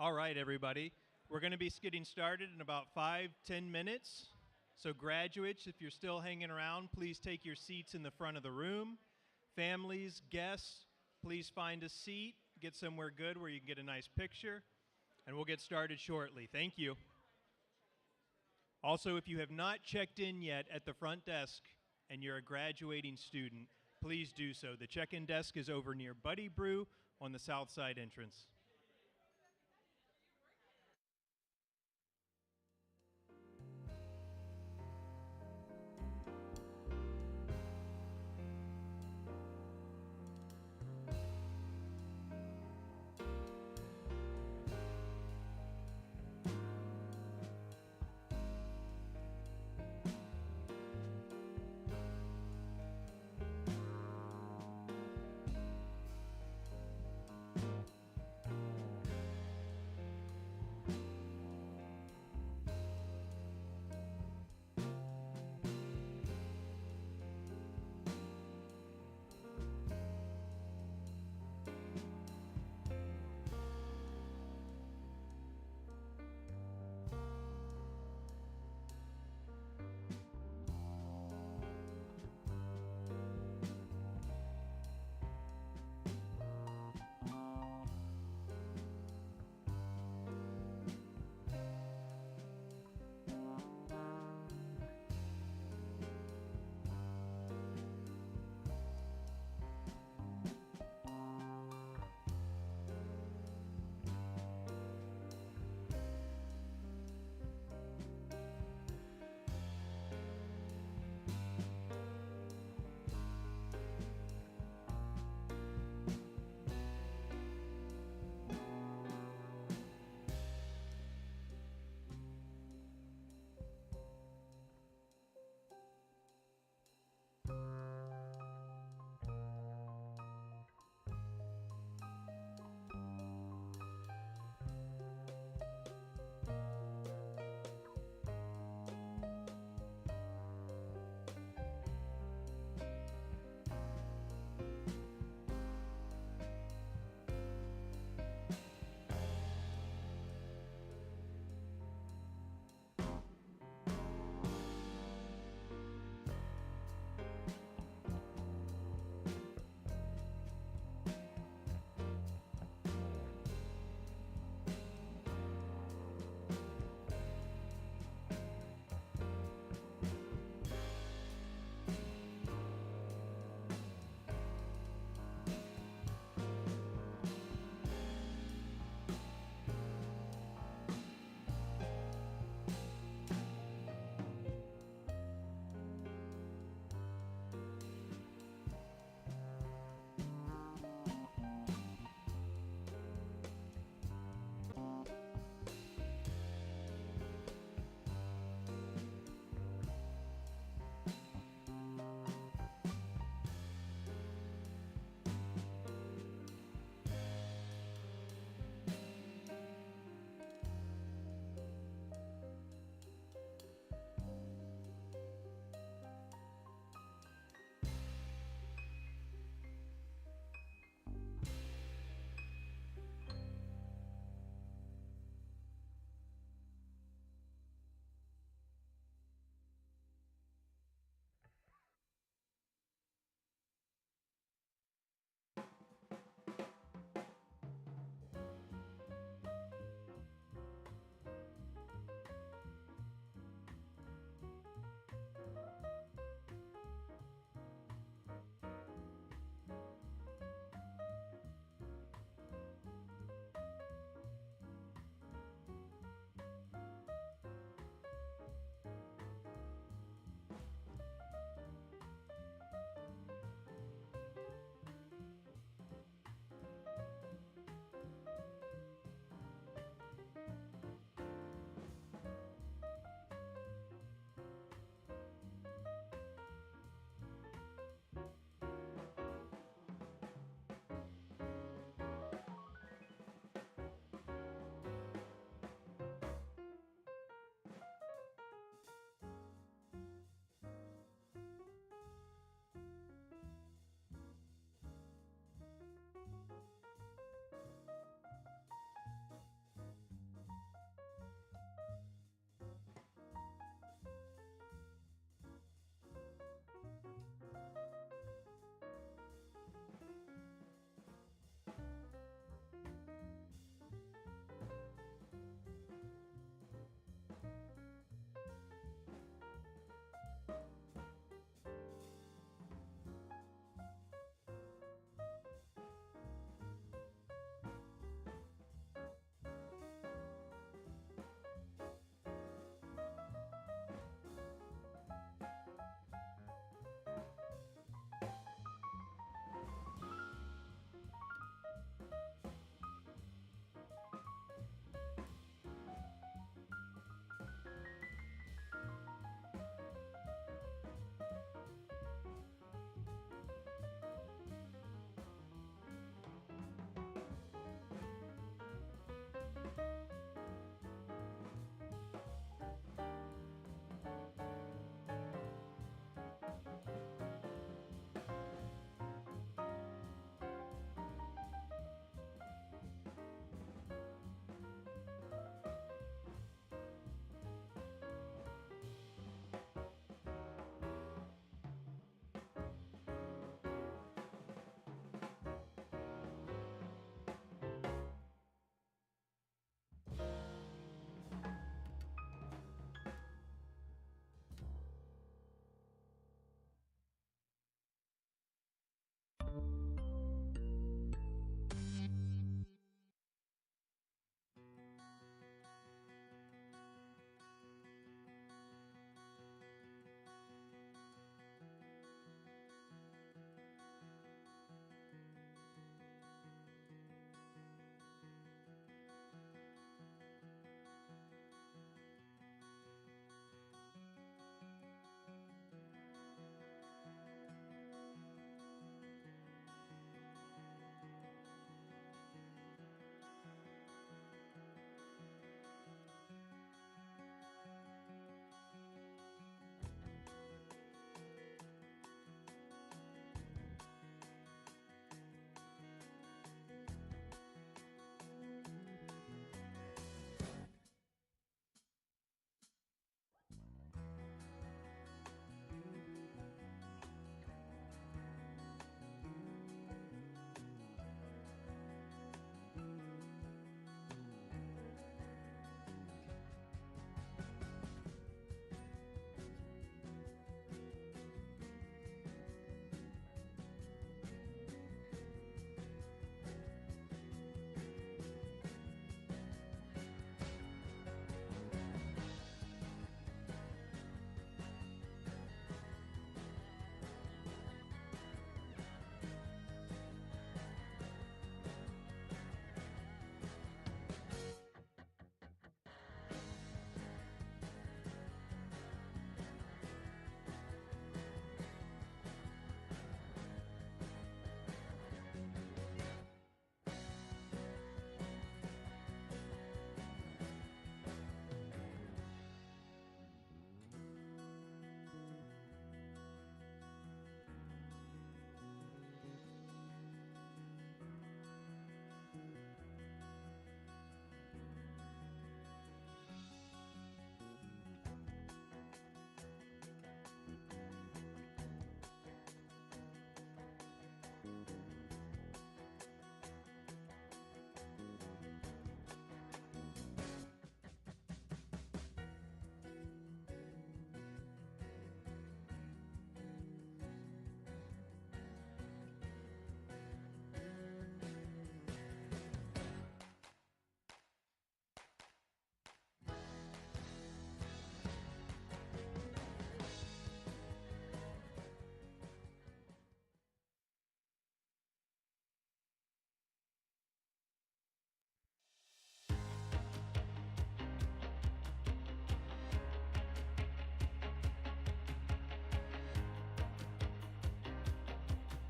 All right, everybody. We're going to be getting started in about 5-10 minutes. So graduates, if you're still hanging around, please take your seats in the front of the room. Families, guests, please find a seat. Get somewhere good where you can get a nice picture. And we'll get started shortly. Thank you. Also, if you have not checked in yet at the front desk and you're a graduating student, please do so. The check-in desk is over near Buddy Brew on the south side entrance.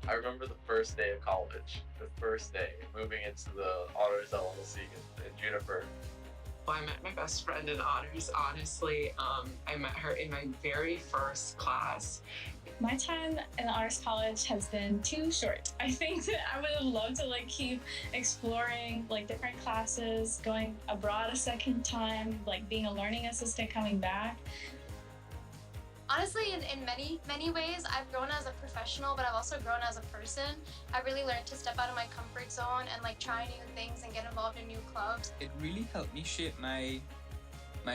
I remember the first day of college, the first day, moving into the Honors LLC in Juniper. Well, I met my best friend in honors, honestly. I met her in my very first class. My time in Honors College has been too short. I think that I would have loved to keep exploring different classes, going abroad a second time, being a learning assistant coming back. Honestly, in many ways, I've grown as a professional, but I've also grown as a person. I really learned to step out of my comfort zone and try new things and get involved in new clubs. It really helped me shape my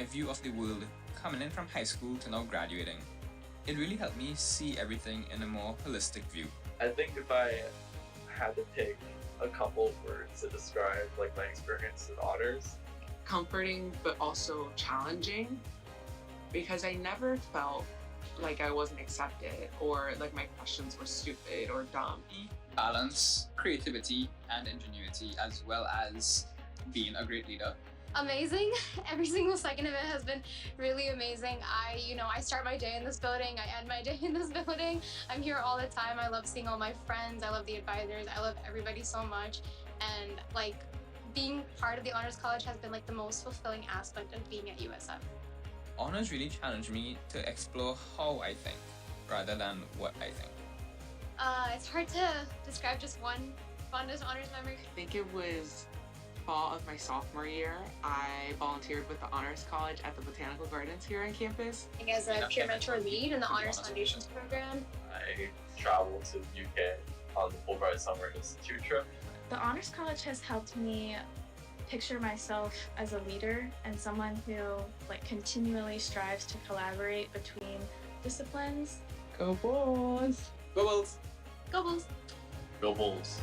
view of the world, coming in from high school to now graduating. It really helped me see everything in a more holistic view. I think if I had to pick a couple words to describe my experience in honors, Comforting, but also challenging, because I never felt like I wasn't accepted or my questions were stupid or dumb. Balance, creativity, and ingenuity, as well as being a great leader. Amazing. Every single second of it has been really amazing. I start my day in this building. I end my day in this building. I'm here all the time. I love seeing all my friends. I love the advisors. I love everybody so much. And being part of the Honors College has been the most fulfilling aspect of being at USF. Honors really challenged me to explore how I think, rather than what I think. It's hard to describe just one fondest honors memory. I think it was fall of my sophomore year. I volunteered with the Honors College at the Botanical Gardens here on campus. As a peer mentor lead in the Honors Foundations program. I traveled to the UK on the Fulbright Summer Institute trip. The Honors College has helped me picture myself as a leader and someone who continually strives to collaborate between disciplines. Go Bulls! Go Bulls! Go Bulls! Go Bulls!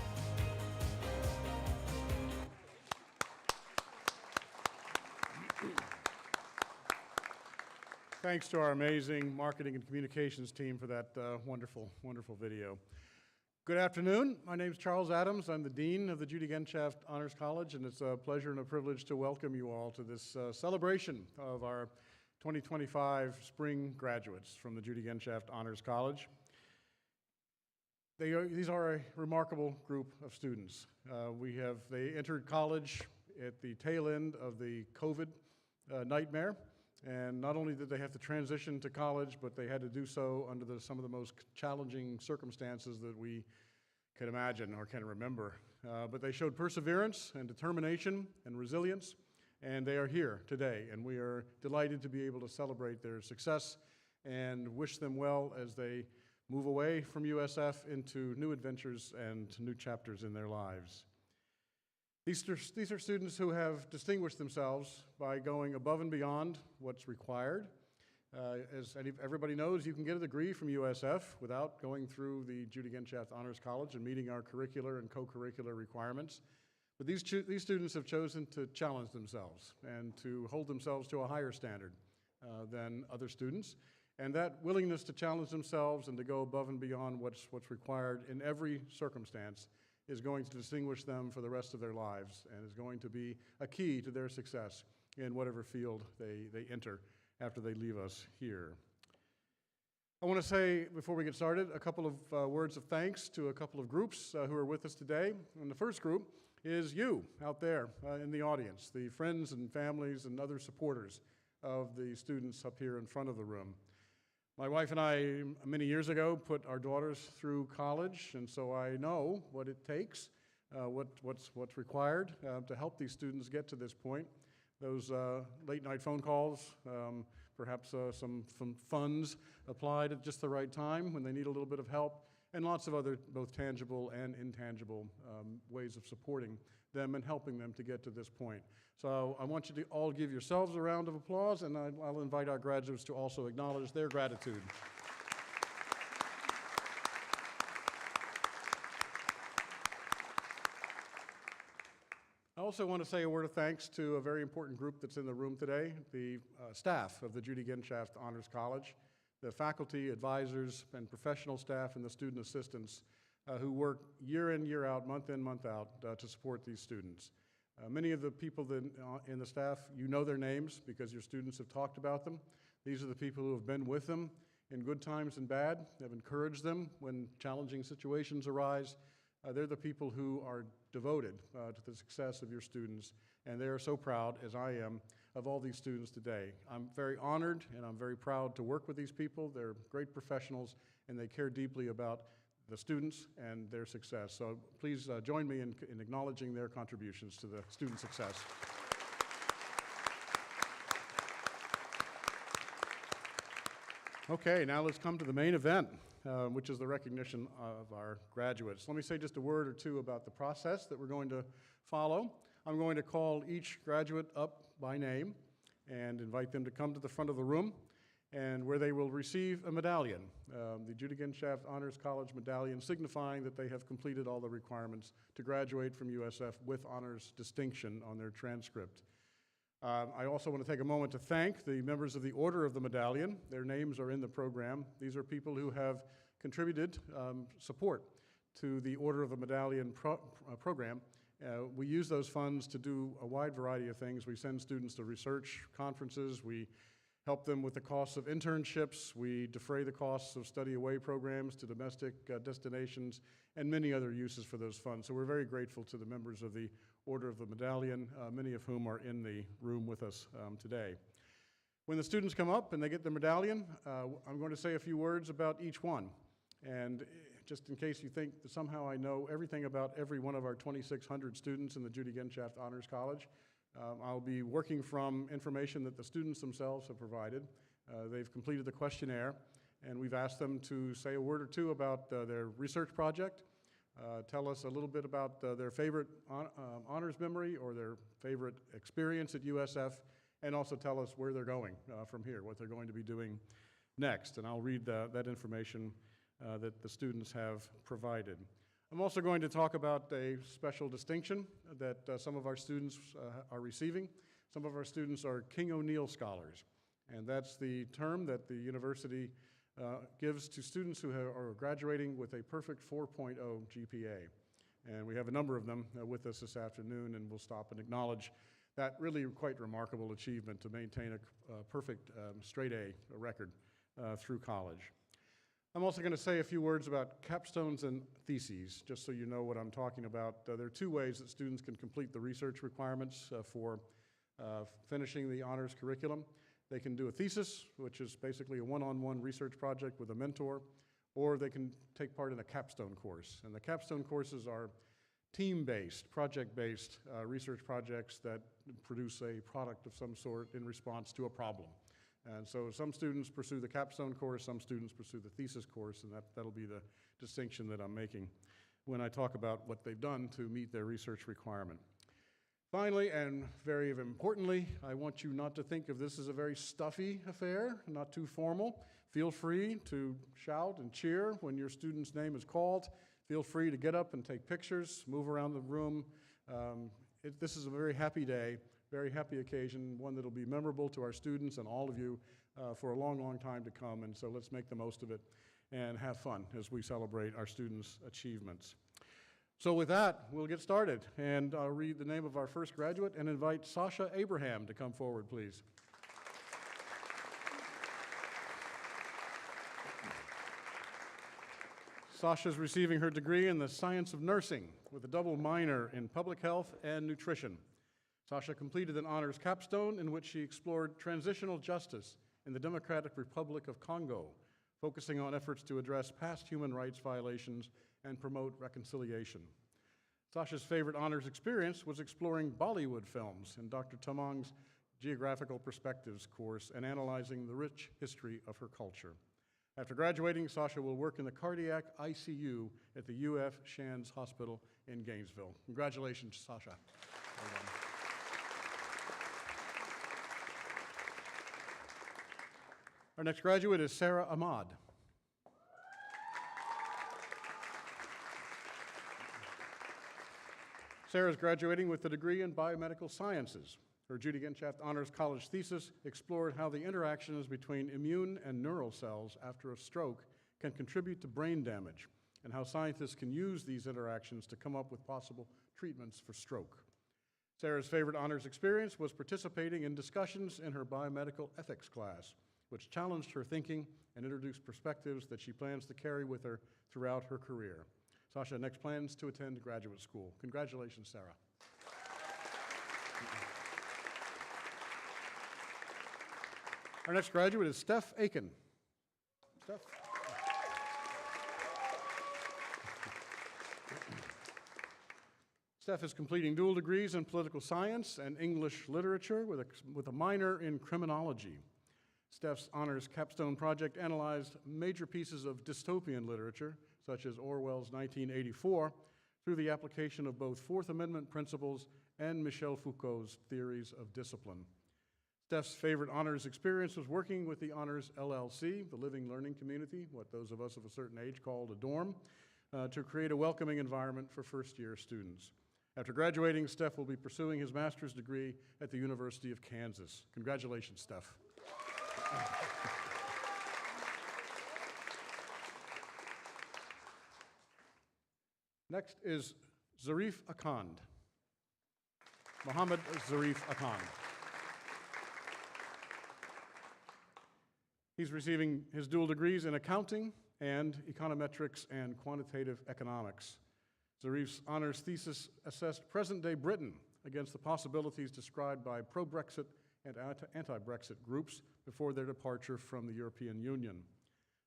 Thanks to our amazing marketing and communications team for that wonderful, wonderful video. Good afternoon. My name is Charles Adams. I'm the Dean of the Judy Genshaft Honors College, and it's a pleasure and a privilege to welcome you all to this celebration of our 2025 spring graduates from the Judy Genshaft Honors College. These are a remarkable group of students. They entered college at the tail end of the COVID nightmare. And not only did they have to transition to college, but they had to do so under some of the most challenging circumstances that we can imagine or can remember. But they showed perseverance and determination and resilience, and they are here today. And we are delighted to be able to celebrate their success and wish them well as they move away from USF into new adventures and new chapters in their lives. These are students who have distinguished themselves by going above and beyond what's required. As everybody knows, you can get a degree from USF without going through the Judy Genshaft Honors College and meeting our curricular and co-curricular requirements. But these students have chosen to challenge themselves and to hold themselves to a higher standard than other students. And that willingness to challenge themselves and to go above and beyond what's required in every circumstance is going to distinguish them for the rest of their lives and is going to be a key to their success in whatever field they enter after they leave us here. I want to say, before we get started, a couple of words of thanks to a couple of groups who are with us today. And the first group is you out there in the audience, the friends and families and other supporters of the students up here in front of the room. My wife and I, many years ago, put our daughters through college, and so I know what it takes, what's required to help these students get to this point. Those late-night phone calls, perhaps some funds applied at just the right time when they need a little bit of help, and lots of other both tangible and intangible ways of supporting them and helping them to get to this point. So I want you to all give yourselves a round of applause, and I'll invite our graduates to also acknowledge their gratitude. I also want to say a word of thanks to a very important group that's in the room today, the staff of the Judy Genshaft Honors College, the faculty, advisors, and professional staff, and the student assistants who work year in, year out, month in, month out to support these students. Many of the people in the staff, you know their names because your students have talked about them. These are the people who have been with them in good times and bad, have encouraged them when challenging situations arise. They're the people who are devoted to the success of your students, and they are so proud, as I am, of all these students today. I'm very honored and I'm very proud to work with these people. They're great professionals and they care deeply about the students and their success. So please join me in acknowledging their contributions to the student success. Okay, now let's come to the main event, which is the recognition of our graduates. Let me say just a word or two about the process that we're going to follow. I'm going to call each graduate up by name and invite them to come to the front of the room, and where they will receive a medallion, the Judy Genshaft Honors College medallion, signifying that they have completed all the requirements to graduate from USF with honors distinction on their transcript. I also want to take a moment to thank the members of the Order of the Medallion. Their names are in the program. These are people who have contributed support to the Order of the Medallion program. We use those funds to do a wide variety of things. We send students to research conferences. We help them with the costs of internships. We defray the costs of study away programs to domestic destinations and many other uses for those funds. So we're very grateful to the members of the Order of the Medallion, many of whom are in the room with us today. When the students come up and they get the medallion, I'm going to say a few words about each one. And just in case you think that somehow I know everything about every one of our 2,600 students in the Judy Genshaft Honors College, I'll be working from information that the students themselves have provided. They've completed the questionnaire, and we've asked them to say a word or two about their research project, tell us a little bit about their favorite honors memory or their favorite experience at USF, and also tell us where they're going from here, what they're going to be doing next. And I'll read that information that the students have provided. I'm also going to talk about a special distinction that some of our students are receiving. Some of our students are King O'Neill Scholars, and that's the term that the university gives to students who are graduating with a perfect 4.0 GPA. And we have a number of them with us this afternoon, and we'll stop and acknowledge that really quite remarkable achievement to maintain a perfect straight A record through college. I'm also going to say a few words about capstones and theses, just so you know what I'm talking about. There are two ways that students can complete the research requirements for finishing the honors curriculum. They can do a thesis, which is basically a one-on-one research project with a mentor, or they can take part in a capstone course. And the capstone courses are team-based, project-based research projects that produce a product of some sort in response to a problem. And so some students pursue the capstone course, some students pursue the thesis course, and that'll be the distinction that I'm making when I talk about what they've done to meet their research requirement. Finally, and very importantly, I want you not to think of this as a very stuffy affair, not too formal. Feel free to shout and cheer when your student's name is called. Feel free to get up and take pictures, move around the room. This is a very happy day. Very happy occasion, one that will be memorable to our students and all of you for a long, long time to come. And so let's make the most of it and have fun as we celebrate our students' achievements. So with that, we'll get started. And I'll read the name of our first graduate and invite Sasha Abraham to come forward, please. Sasha's receiving her degree in the science of nursing with a double minor in public health and nutrition. Sasha completed an honors capstone in which she explored transitional justice in the Democratic Republic of Congo, focusing on efforts to address past human rights violations and promote reconciliation. Sasha's favorite honors experience was exploring Bollywood films in Dr. Tamang's Geographical Perspectives course and analyzing the rich history of her culture. After graduating, Sasha will work in the cardiac ICU at the UF Shands Hospital in Gainesville. Congratulations, Sasha. Well done. Our next graduate is Sarah Ahmad. Sarah is graduating with a degree in biomedical sciences. Her Judy Genshaft Honors College thesis explored how the interactions between immune and neural cells after a stroke can contribute to brain damage, and how scientists can use these interactions to come up with possible treatments for stroke. Sarah's favorite honors experience was participating in discussions in her biomedical ethics class, which challenged her thinking and introduced perspectives that she plans to carry with her throughout her career. Sasha next plans to attend graduate school. Congratulations, Sarah. Our next graduate is Steph Aiken. Steph. Steph is completing dual degrees in political science and English literature with a minor in criminology. Steph's honors capstone project analyzed major pieces of dystopian literature, such as Orwell's 1984, through the application of both Fourth Amendment principles and Michel Foucault's theories of discipline. Steph's favorite honors experience was working with the Honors LLC, the Living Learning Community, what those of us of a certain age called a dorm, to create a welcoming environment for first-year students. After graduating, Steph will be pursuing his master's degree at the University of Kansas. Congratulations, Steph. Next is Zarif Akand. Mohammed Zarif Akand. He's receiving his dual degrees in accounting and econometrics and quantitative economics. Zarif's honors thesis assessed present-day Britain against the possibilities described by pro-Brexit and anti-Brexit groups before their departure from the European Union.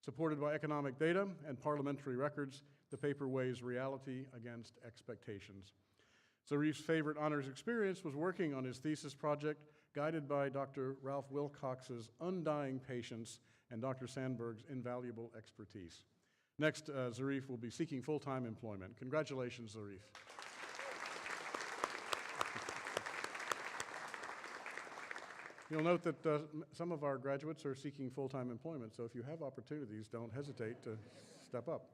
Supported by economic data and parliamentary records, the paper weighs reality against expectations. Zarif's favorite honors experience was working on his thesis project, guided by Dr. Ralph Wilcox's undying patience and Dr. Sandberg's invaluable expertise. Next, Zarif will be seeking full-time employment. Congratulations, Zarif. You'll note that some of our graduates are seeking full-time employment, so if you have opportunities, don't hesitate to step up.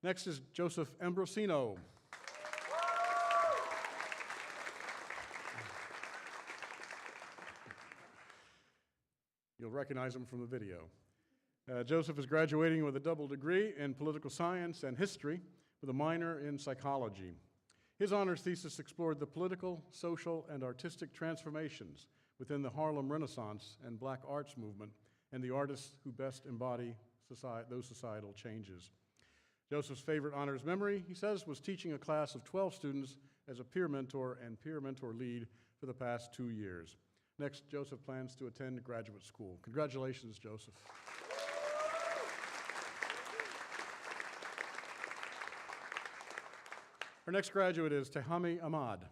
Next is Joseph Ambrosino. You'll recognize him from the video. Joseph is graduating with a double degree in political science and history with a minor in psychology. His honors thesis explored the political, social, and artistic transformations within the Harlem Renaissance and Black arts movement and the artists who best embody those societal changes. Joseph's favorite honors memory, he says, was teaching a class of 12 students as a peer mentor and peer mentor lead for the past 2 years. Next, Joseph plans to attend graduate school. Congratulations, Joseph. Our next graduate is Tehami Ahmad.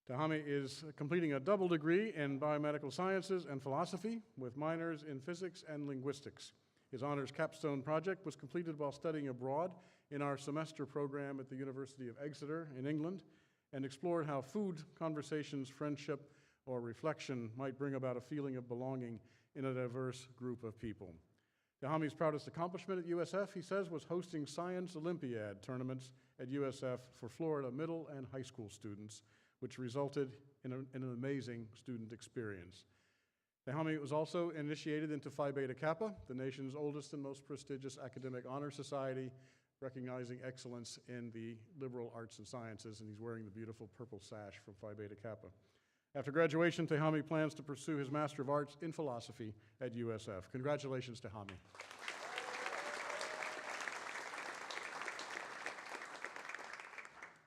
Tehami is completing a double degree in biomedical sciences and philosophy with minors in physics and linguistics. His honors capstone project was completed while studying abroad in our semester program at the University of Exeter in England and explored how food, conversations, friendship, or reflection might bring about a feeling of belonging in a diverse group of people. Tehami's proudest accomplishment at USF, he says, was hosting Science Olympiad tournaments at USF for Florida middle and high school students, which resulted in an amazing student experience. Tehami was also initiated into Phi Beta Kappa, the nation's oldest and most prestigious academic honor society, recognizing excellence in the liberal arts and sciences, and he's wearing the beautiful purple sash from Phi Beta Kappa. After graduation, Tehami plans to pursue his Master of Arts in Philosophy at USF. Congratulations, Tehami.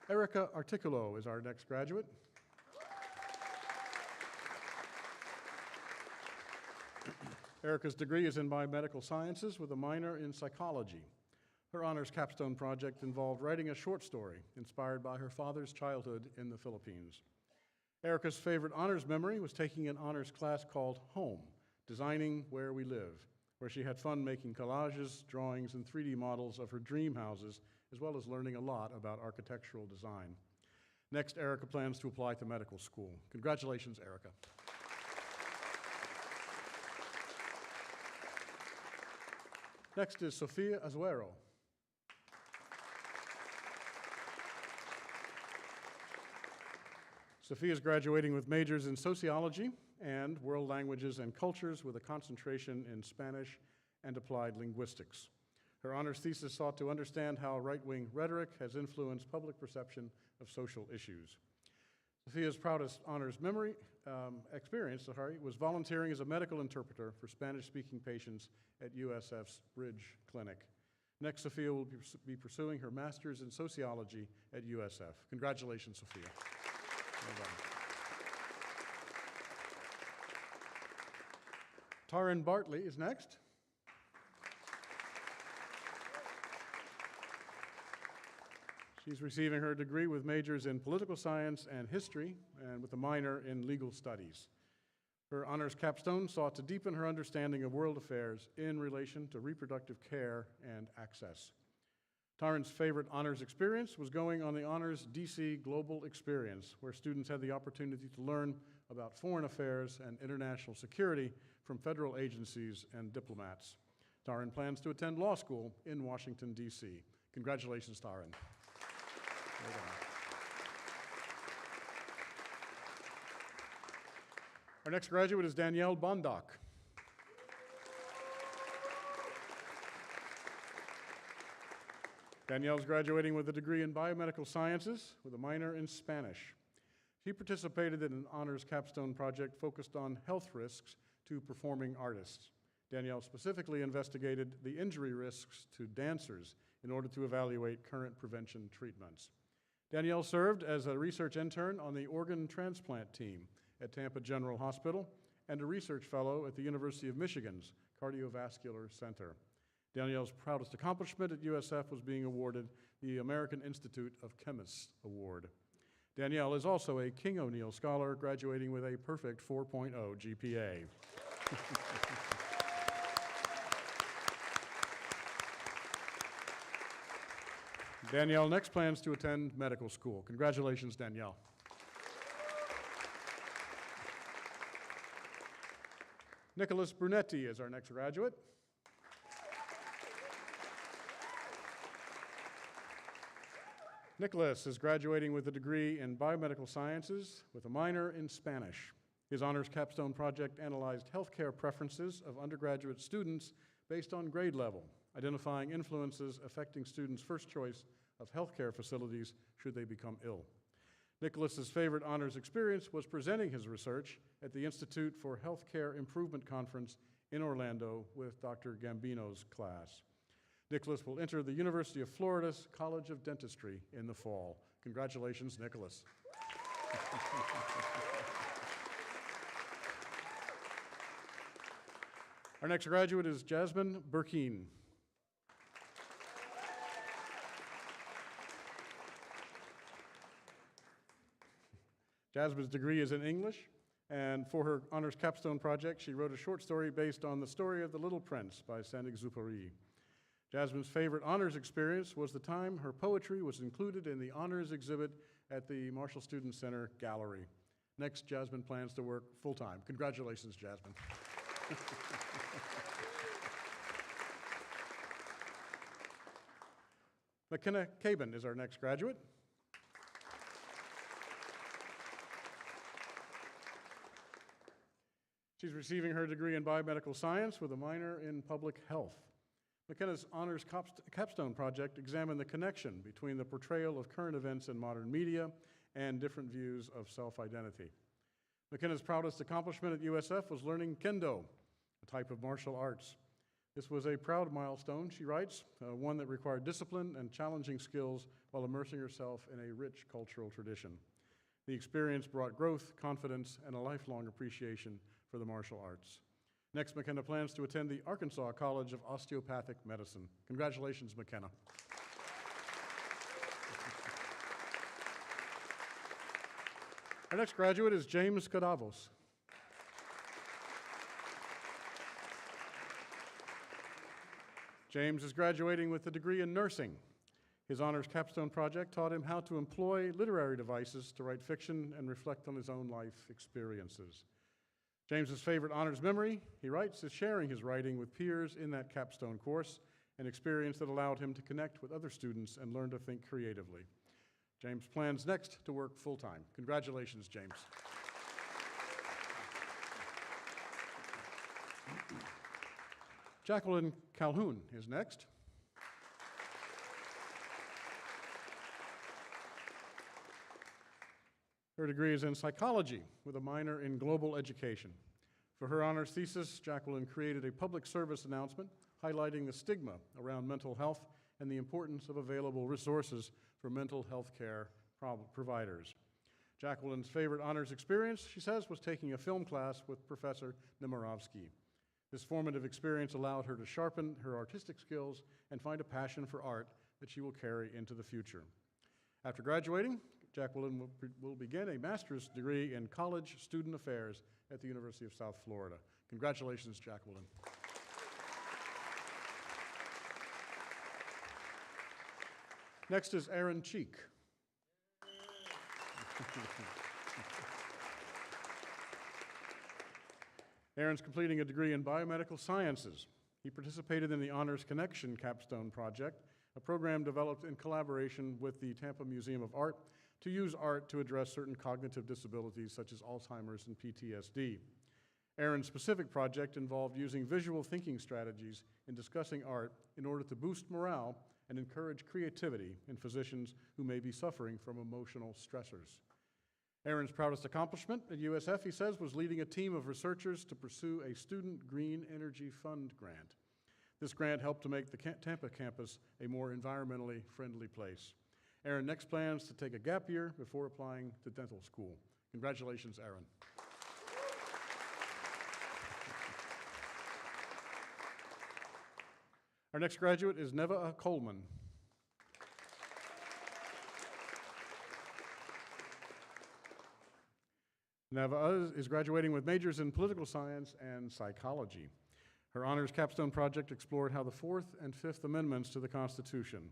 Erica Articulo is our next graduate. Erica's degree is in biomedical sciences with a minor in psychology. Her honors capstone project involved writing a short story inspired by her father's childhood in the Philippines. Erica's favorite honors memory was taking an honors class called Home, Designing Where We Live, where she had fun making collages, drawings, and 3D models of her dream houses, as well as learning a lot about architectural design. Next, Erica plans to apply to medical school. Congratulations, Erica. Next is Sofia Azuero. Sophia is graduating with majors in sociology and world languages and cultures with a concentration in Spanish and applied linguistics. Her honors thesis sought to understand how right-wing rhetoric has influenced public perception of social issues. Sophia's proudest honors experience was volunteering as a medical interpreter for Spanish-speaking patients at USF's Bridge Clinic. Next, Sophia will be pursuing her master's in sociology at USF. Congratulations, Sophia. Well done. Taryn Bartley is next. She's receiving her degree with majors in political science and history, and with a minor in legal studies. Her honors capstone sought to deepen her understanding of world affairs in relation to reproductive care and access. Taryn's favorite honors experience was going on the Honors DC Global Experience, where students had the opportunity to learn about foreign affairs and international security from federal agencies and diplomats. Taryn plans to attend law school in Washington, D.C. Congratulations, Taryn. Well done. Our next graduate is Danielle Bondock. Danielle is graduating with a degree in biomedical sciences with a minor in Spanish. She participated in an honors capstone project focused on health risks to performing artists. Danielle specifically investigated the injury risks to dancers in order to evaluate current prevention treatments. Danielle served as a research intern on the organ transplant team at Tampa General Hospital and a research fellow at the University of Michigan's Cardiovascular Center. Danielle's proudest accomplishment at USF was being awarded the American Institute of Chemists Award. Danielle is also a King O'Neill Scholar, graduating with a perfect 4.0 GPA. Danielle next plans to attend medical school. Congratulations, Danielle. Nicholas Brunetti is our next graduate. Nicholas is graduating with a degree in biomedical sciences with a minor in Spanish. His honors capstone project analyzed healthcare preferences of undergraduate students based on grade level, identifying influences affecting students' first choice of healthcare facilities should they become ill. Nicholas's favorite honors experience was presenting his research at the Institute for Healthcare Improvement Conference in Orlando with Dr. Gambino's class. Nicholas will enter the University of Florida's College of Dentistry in the fall. Congratulations, Nicholas. Our next graduate is Jasmine Burkeen. Jasmine's degree is in English, and for her honors capstone project, she wrote a short story based on the story of The Little Prince by Saint-Exupéry. Jasmine's favorite honors experience was the time her poetry was included in the honors exhibit at the Marshall Student Center Gallery. Next, Jasmine plans to work full-time. Congratulations, Jasmine. McKenna Cabin is our next graduate. She's receiving her degree in biomedical science with a minor in public health. McKenna's honors capstone project examined the connection between the portrayal of current events in modern media and different views of self-identity. McKenna's proudest accomplishment at USF was learning kendo, a type of martial arts. This was a proud milestone, she writes, one that required discipline and challenging skills while immersing herself in a rich cultural tradition. The experience brought growth, confidence, and a lifelong appreciation for the martial arts. Next, McKenna plans to attend the Arkansas College of Osteopathic Medicine. Congratulations, McKenna. Our next graduate is James Cadavos. James is graduating with a degree in nursing. His honors capstone project taught him how to employ literary devices to write fiction and reflect on his own life experiences. James's favorite honors memory, he writes, is sharing his writing with peers in that capstone course, an experience that allowed him to connect with other students and learn to think creatively. James plans next to work full-time. Congratulations, James. Jacqueline Calhoun is next. Her degree is in psychology with a minor in global education. For her honors thesis, Jacqueline created a public service announcement highlighting the stigma around mental health and the importance of available resources for mental health care providers. Jacqueline's favorite honors experience, she says, was taking a film class with Professor Nemirovsky. This formative experience allowed her to sharpen her artistic skills and find a passion for art that she will carry into the future. After graduating, Jacqueline will begin a master's degree in college student affairs at the University of South Florida. Congratulations, Jacqueline. Next is Aaron Cheek. Aaron's completing a degree in biomedical sciences. He participated in the Honors Connection Capstone Project, a program developed in collaboration with the Tampa Museum of Art to use art to address certain cognitive disabilities such as Alzheimer's and PTSD. Aaron's specific project involved using visual thinking strategies in discussing art in order to boost morale and encourage creativity in physicians who may be suffering from emotional stressors. Aaron's proudest accomplishment at USF, he says, was leading a team of researchers to pursue a Student Green Energy Fund grant. This grant helped to make the Tampa campus a more environmentally friendly place. Aaron next plans to take a gap year before applying to dental school. Congratulations, Aaron. Our next graduate is Neva Coleman. Neva is graduating with majors in political science and psychology. Her honors capstone project explored how the Fourth and Fifth Amendments to the Constitution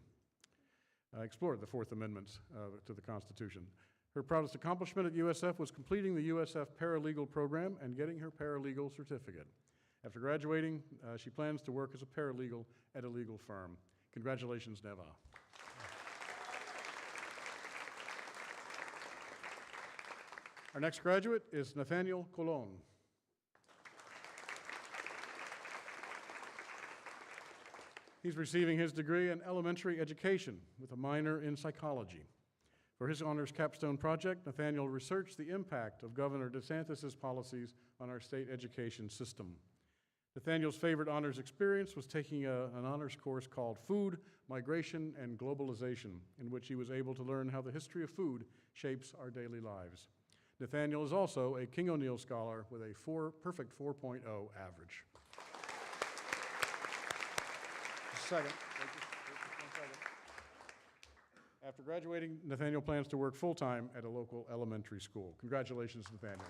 Her proudest accomplishment at USF was completing the USF paralegal program and getting her paralegal certificate. After graduating, she plans to work as a paralegal at a legal firm. Congratulations, Neva. Our next graduate is Nathaniel Colon. He's receiving his degree in elementary education with a minor in psychology. For his honors capstone project, Nathaniel researched the impact of Governor DeSantis' policies on our state education system. Nathaniel's favorite honors experience was taking an honors course called Food, Migration, and Globalization, in which he was able to learn how the history of food shapes our daily lives. Nathaniel is also a King O'Neill Scholar with a perfect 4.0 average. Second. After graduating, Nathaniel plans to work full-time at a local elementary school. Congratulations, Nathaniel.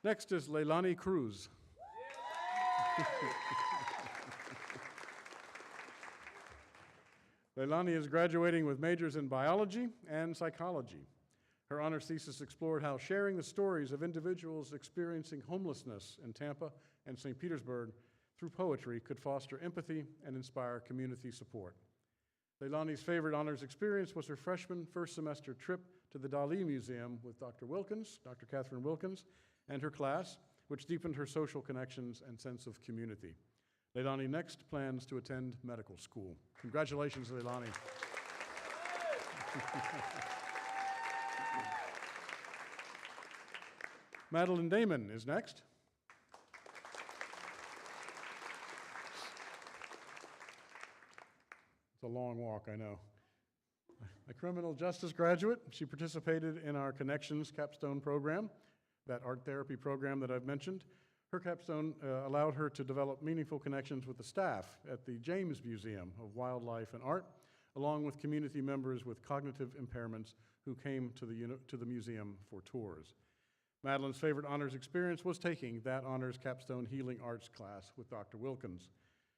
Next is Leilani Cruz. Leilani is graduating with majors in biology and psychology. Her honors thesis explored how sharing the stories of individuals experiencing homelessness in Tampa and St. Petersburg through poetry could foster empathy and inspire community support. Leilani's favorite honors experience was her freshman first semester trip to the Dali Museum with Dr. Catherine Wilkins, and her class, which deepened her social connections and sense of community. Leilani next plans to attend medical school. Congratulations, Leilani. Madeline Damon is next. It's a long walk, I know. A criminal justice graduate, she participated in our Connections capstone program, that art therapy program that I've mentioned. Her capstone allowed her to develop meaningful connections with the staff at the James Museum of Wildlife and Art, along with community members with cognitive impairments who came to the museum for tours. Madeline's favorite honors experience was taking that honors capstone healing arts class with Dr. Wilkins.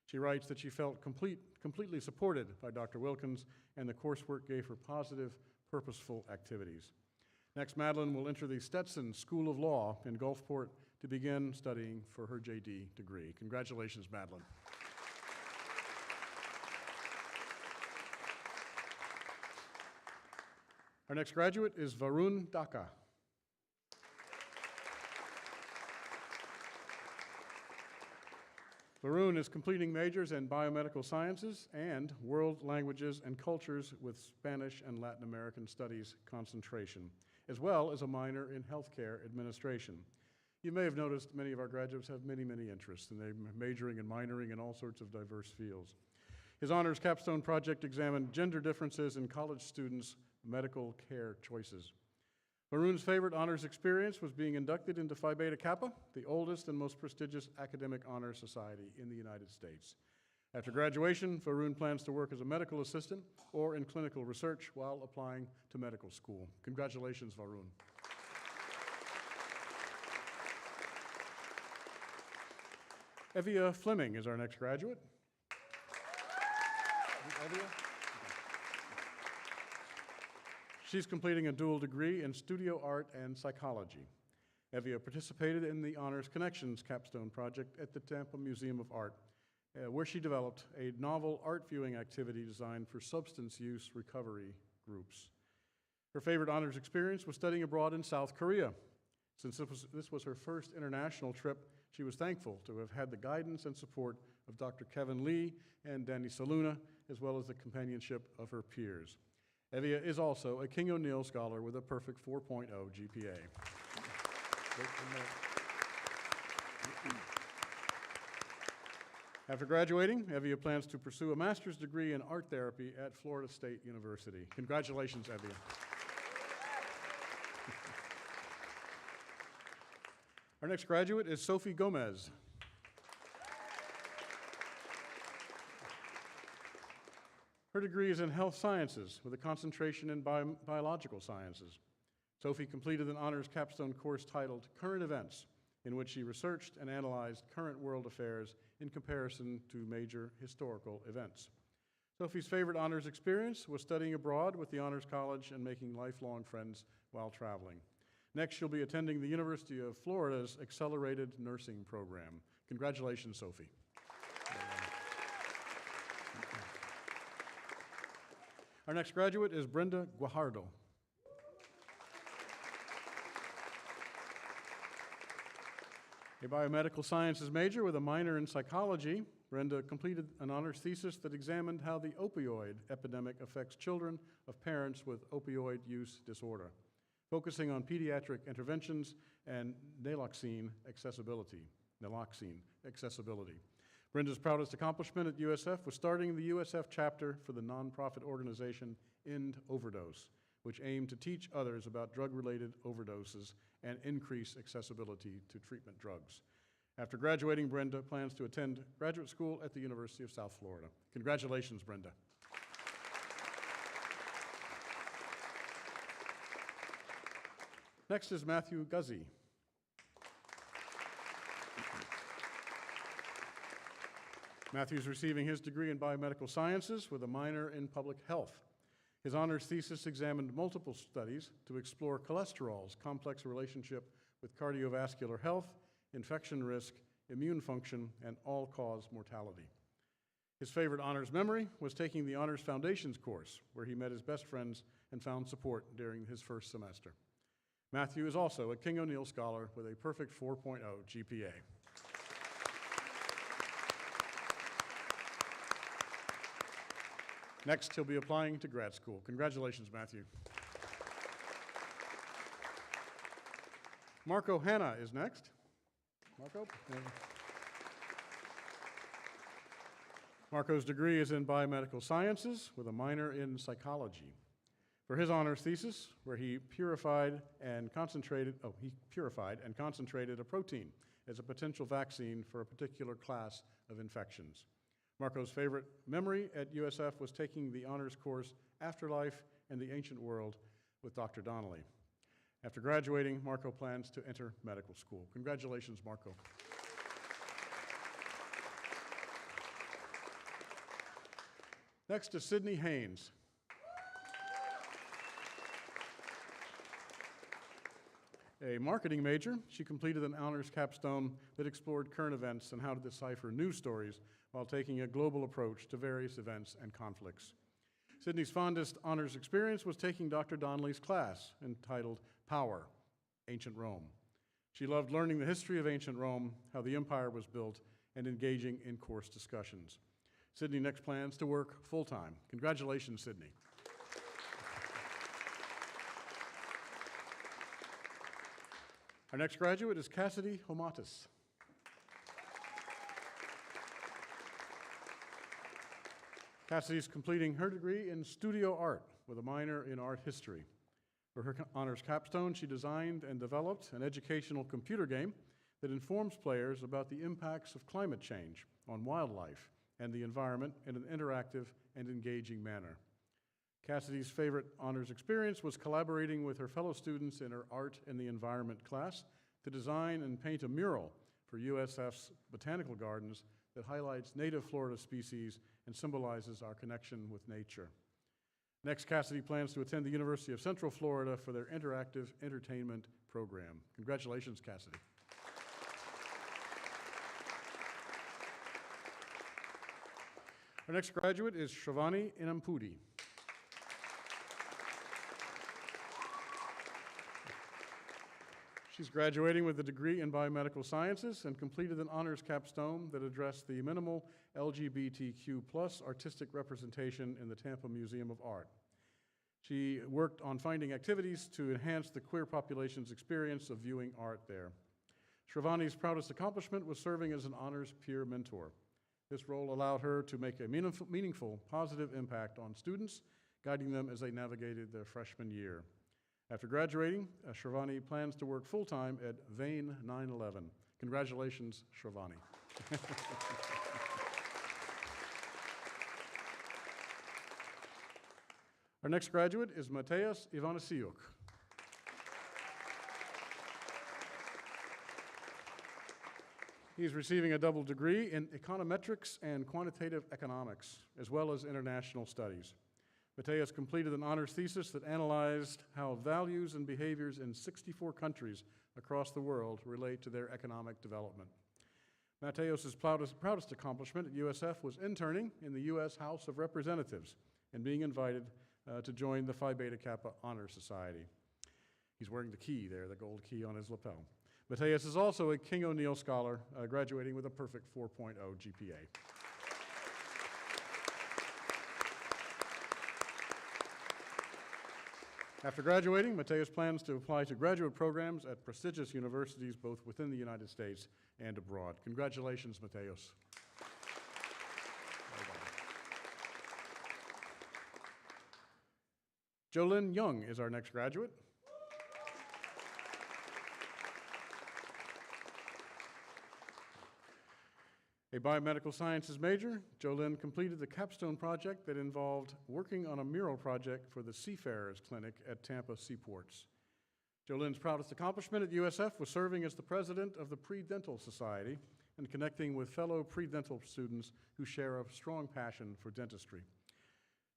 She writes that she felt completely supported by Dr. Wilkins, and the coursework gave her positive, purposeful activities. Next, Madeline will enter the Stetson School of Law in Gulfport to begin studying for her JD degree. Congratulations, Madeline. Our next graduate is Varun Dhaka. Varun is completing majors in biomedical sciences and world languages and cultures with Spanish and Latin American studies concentration, as well as a minor in healthcare administration. You may have noticed many of our graduates have many, many interests, and they're majoring and minoring in all sorts of diverse fields. His honors capstone project examined gender differences in college students' medical care choices. Varun's favorite honors experience was being inducted into Phi Beta Kappa, the oldest and most prestigious academic honor society in the United States. After graduation, Varun plans to work as a medical assistant or in clinical research while applying to medical school. Congratulations, Varun. Evia Fleming is our next graduate. Evia? She's completing a dual degree in studio art and psychology. Evia participated in the Honors Connections capstone project at the Tampa Museum of Art, where she developed a novel art viewing activity designed for substance use recovery groups. Her favorite honors experience was studying abroad in South Korea. Since this was her first international trip, she was thankful to have had the guidance and support of Dr. Kevin Lee and Danny Saluna, as well as the companionship of her peers. Evia is also a King O'Neill Scholar with a perfect 4.0 GPA. After graduating, Evia plans to pursue a master's degree in art therapy at Florida State University. Congratulations, Evia. Our next graduate is Sophie Gomez. Her degree is in health sciences with a concentration in biological sciences. Sophie completed an honors capstone course titled Current Events, in which she researched and analyzed current world affairs in comparison to major historical events. Sophie's favorite honors experience was studying abroad with the Honors College and making lifelong friends while traveling. Next, she'll be attending the University of Florida's Accelerated Nursing Program. Congratulations, Sophie. Our next graduate is Brenda Guajardo. A biomedical sciences major with a minor in psychology, Brenda completed an honors thesis that examined how the opioid epidemic affects children of parents with opioid use disorder, focusing on pediatric interventions and naloxone accessibility. Brenda's proudest accomplishment at USF was starting the USF chapter for the nonprofit organization End Overdose, which aimed to teach others about drug-related overdoses and increase accessibility to treatment drugs. After graduating, Brenda plans to attend graduate school at the University of South Florida. Congratulations, Brenda. Next is Matthew Guzzi. Matthew's receiving his degree in biomedical sciences with a minor in public health. His honors thesis examined multiple studies to explore cholesterol's complex relationship with cardiovascular health, infection risk, immune function, and all-cause mortality. His favorite honors memory was taking the Honors Foundations course, where he met his best friends and found support during his first semester. Matthew is also a King O'Neill Scholar with a perfect 4.0 GPA. Next, he'll be applying to grad school. Congratulations, Matthew. Marco Hanna is next. Marco? Marco's degree is in biomedical sciences with a minor in psychology. For his honors thesis, where he purified and concentrated a protein as a potential vaccine for a particular class of infections. Marco's favorite memory at USF was taking the honors course Afterlife and the Ancient World with Dr. Donnelly. After graduating, Marco plans to enter medical school. Congratulations, Marco. Next is Sydney Haynes. A marketing major, she completed an honors capstone that explored current events and how to decipher news stories while taking a global approach to various events and conflicts. Sydney's fondest honors experience was taking Dr. Donnelly's class entitled Power, Ancient Rome. She loved learning the history of ancient Rome, how the empire was built, and engaging in-course discussions. Sydney next plans to work full-time. Congratulations, Sydney. Our next graduate is Cassidy Homatis. Cassidy is completing her degree in studio art with a minor in art history. For her honors capstone, she designed and developed an educational computer game that informs players about the impacts of climate change on wildlife and the environment in an interactive and engaging manner. Cassidy's favorite honors experience was collaborating with her fellow students in her art and the environment class to design and paint a mural for USF's botanical gardens that highlights native Florida species and symbolizes our connection with nature. Next, Cassidy plans to attend the University of Central Florida for their interactive entertainment program. Congratulations, Cassidy. Our next graduate is Shravani Inampudi. She's graduating with a degree in biomedical sciences and completed an honors capstone that addressed the minimal LGBTQ+ artistic representation in the Tampa Museum of Art. She worked on finding activities to enhance the queer population's experience of viewing art there. Shravani's proudest accomplishment was serving as an honors peer mentor. This role allowed her to make a meaningful, positive impact on students, guiding them as they navigated their freshman year. After graduating, Shravani plans to work full-time at Vane 9/11. Congratulations, Shravani. Our next graduate is Mateus Ivanisiuk. He's receiving a double degree in econometrics and quantitative economics, as well as international studies. Mateus completed an honors thesis that analyzed how values and behaviors in 64 countries across the world relate to their economic development. Mateus's proudest accomplishment at USF was interning in the U.S. House of Representatives and being invited to join the Phi Beta Kappa Honor Society. He's wearing the key there, the gold key on his lapel. Mateus is also a King O'Neill Scholar, graduating with a perfect 4.0 GPA. After graduating, Mateus plans to apply to graduate programs at prestigious universities both within the United States and abroad. Congratulations, Mateus. Jolynn Young is our next graduate. A biomedical sciences major, Jolynn completed the capstone project that involved working on a mural project for the Seafarers Clinic at Tampa Seaports. Jolynn's proudest accomplishment at USF was serving as the president of the Pre-Dental Society and connecting with fellow pre-dental students who share a strong passion for dentistry.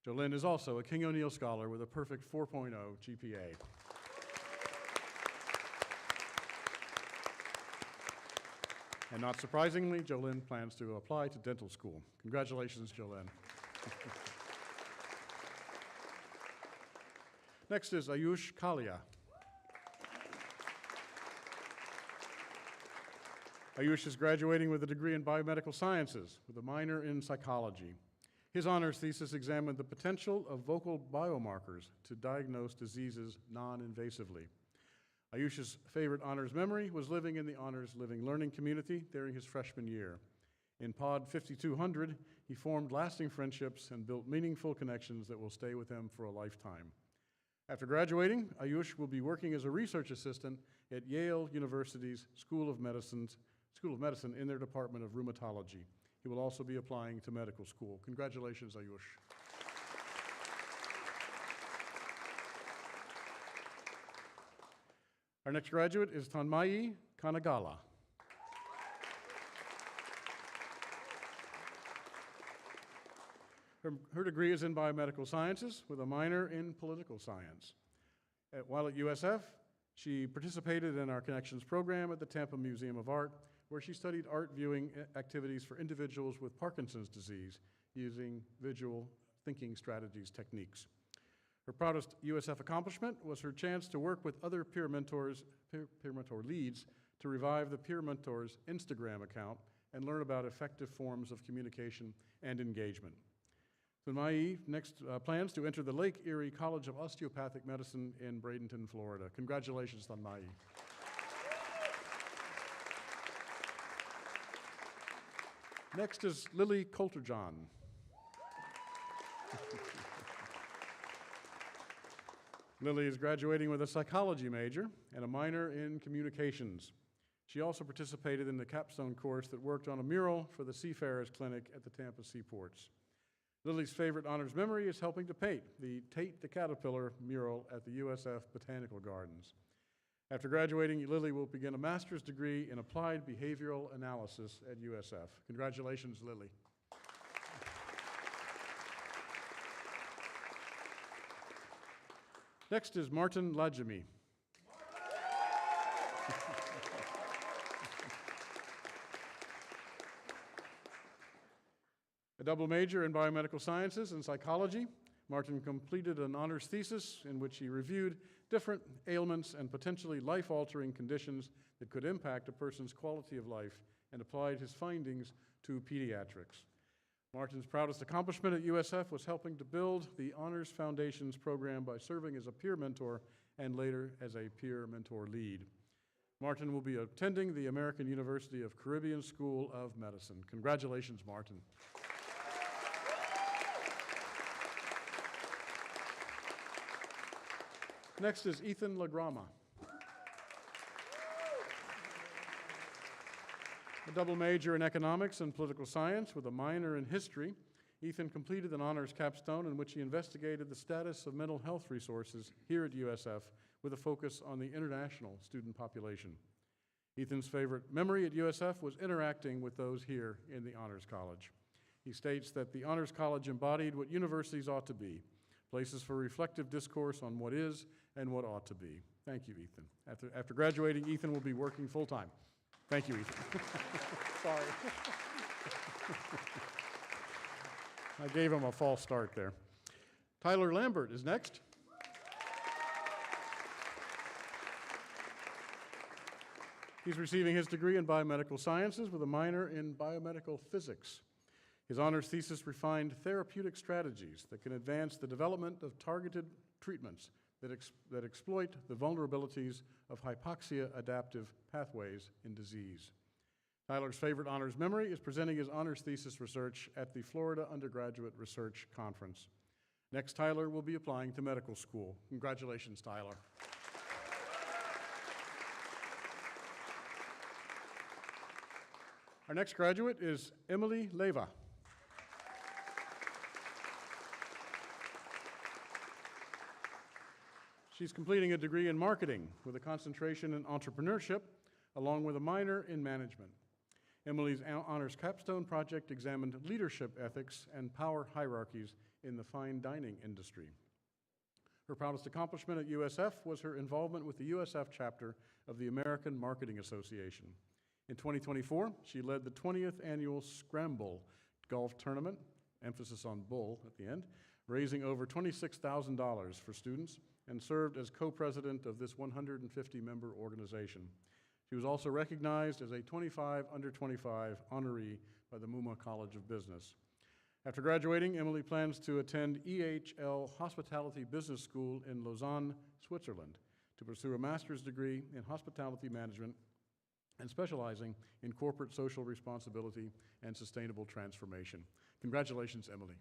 Jolynn is also a King O'Neill Scholar with a perfect 4.0 GPA. And not surprisingly, Jolynn plans to apply to dental school. Congratulations, Jolynn. Next is Ayush Kalia. Ayush is graduating with a degree in biomedical sciences with a minor in psychology. His honors thesis examined the potential of vocal biomarkers to diagnose diseases non-invasively. Ayush's favorite honors memory was living in the honors living learning community during his freshman year. In Pod 5200, he formed lasting friendships and built meaningful connections that will stay with him for a lifetime. After graduating, Ayush will be working as a research assistant at Yale University's School of Medicine in their Department of Rheumatology. He will also be applying to medical school. Congratulations, Ayush. Our next graduate is Tanmayi Kanagala. Her degree is in biomedical sciences with a minor in political science. While at USF, she participated in our Connections program at the Tampa Museum of Art, where she studied art viewing activities for individuals with Parkinson's disease using visual thinking strategies techniques. Her proudest USF accomplishment was her chance to work with other peer mentor leads to revive the Peer Mentors Instagram account and learn about effective forms of communication and engagement. Sanmai next plans to enter the Lake Erie College of Osteopathic Medicine in Bradenton, Florida. Congratulations, Sanmai. Next is Lily Coulterjohn. Lily is graduating with a psychology major and a minor in communications. She also participated in the capstone course that worked on a mural for the Seafarers Clinic at the Tampa Seaports. Lily's favorite honors memory is helping to paint the Tate the Caterpillar mural at the USF Botanical Gardens. After graduating, Lily will begin a master's degree in applied behavioral analysis at USF. Congratulations, Lily. Next is Martin Lajemi. A double major in biomedical sciences and psychology, Martin completed an honors thesis in which he reviewed different ailments and potentially life-altering conditions that could impact a person's quality of life and applied his findings to pediatrics. Martin's proudest accomplishment at USF was helping to build the Honors Foundation's program by serving as a peer mentor and later as a peer mentor lead. Martin will be attending the American University of Caribbean School of Medicine. Congratulations, Martin. Next is Ethan LaGrama. A double major in economics and political science with a minor in history, Ethan completed an honors capstone in which he investigated the status of mental health resources here at USF with a focus on the international student population. Ethan's favorite memory at USF was interacting with those here in the Honors College. He states that the Honors College embodied what universities ought to be, places for reflective discourse on what is and what ought to be. Thank you, Ethan. After graduating, Ethan will be working full-time. Thank you, Ethan. Sorry. I gave him a false start there. Tyler Lambert is next. He's receiving his degree in biomedical sciences with a minor in biomedical physics. His honors thesis refined therapeutic strategies that can advance the development of targeted treatments that exploit the vulnerabilities of hypoxia-adaptive pathways in disease. Tyler's favorite honors memory is presenting his honors thesis research at the Florida Undergraduate Research Conference. Next, Tyler will be applying to medical school. Congratulations, Tyler. Our next graduate is Emily Leva. She's completing a degree in marketing with a concentration in entrepreneurship, along with a minor in management. Emily's honors capstone project examined leadership ethics and power hierarchies in the fine dining industry. Her proudest accomplishment at USF was her involvement with the USF chapter of the American Marketing Association. In 2024, she led the 20th annual Scramble golf tournament, emphasis on bull at the end, raising over $26,000 for students, and served as co-president of this 150-member organization. She was also recognized as a 25 under 25 honoree by the Mumma College of Business. After graduating, Emily plans to attend EHL Hospitality Business School in Lausanne, Switzerland, to pursue a master's degree in hospitality management and specializing in corporate social responsibility and sustainable transformation. Congratulations, Emily.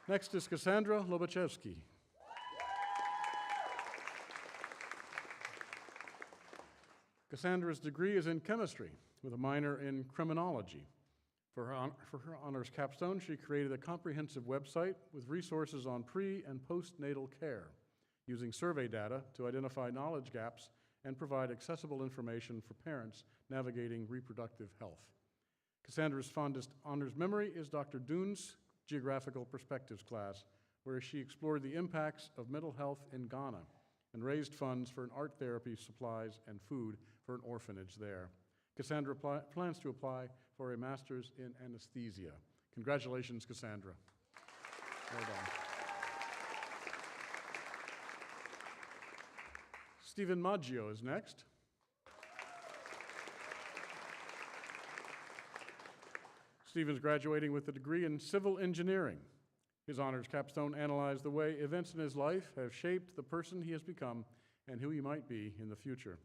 Next is Cassandra Lobachevsky. Cassandra's degree is in chemistry with a minor in criminology. For her honors capstone, she created a comprehensive website with resources on pre- and postnatal care, using survey data to identify knowledge gaps and provide accessible information for parents navigating reproductive health. Cassandra's fondest honors memory is Dr. Dune's Geographical Perspectives class, where she explored the impacts of mental health in Ghana and raised funds for an art therapy, supplies, and food for an orphanage there. Cassandra plans to apply for a master's in anesthesia. Congratulations, Cassandra. Well done. Stephen Maggio is next. Stephen's graduating with a degree in civil engineering. His honors capstone analyzed the way events in his life have shaped the person he has become and who he might be in the future.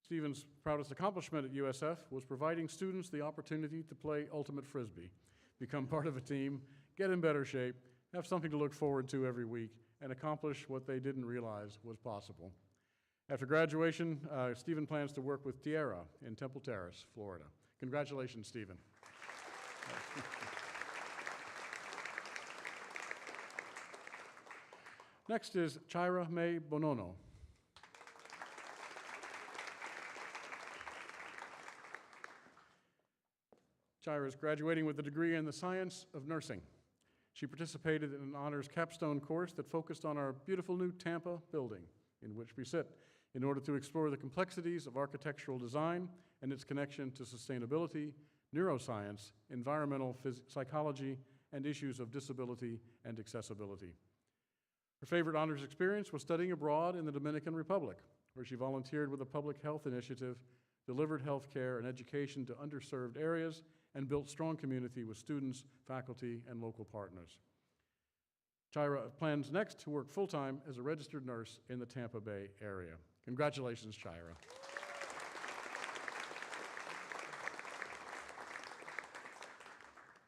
Stephen's proudest accomplishment at USF was providing students the opportunity to play ultimate frisbee, become part of a team, get in better shape, have something to look forward to every week, and accomplish what they didn't realize was possible. After graduation, Stephen plans to work with Tierra in Temple Terrace, Florida. Congratulations, Stephen. Next is Chaira May Bonono. Chaira is graduating with a degree in the science of nursing. She participated in an honors capstone course that focused on our beautiful new Tampa building in which we sit in order to explore the complexities of architectural design and its connection to sustainability, neuroscience, environmental psychology, and issues of disability and accessibility. Her favorite honors experience was studying abroad in the Dominican Republic, where she volunteered with a public health initiative, delivered health care and education to underserved areas, and built strong community with students, faculty, and local partners. Chaira plans next to work full-time as a registered nurse in the Tampa Bay area. Congratulations, Chaira.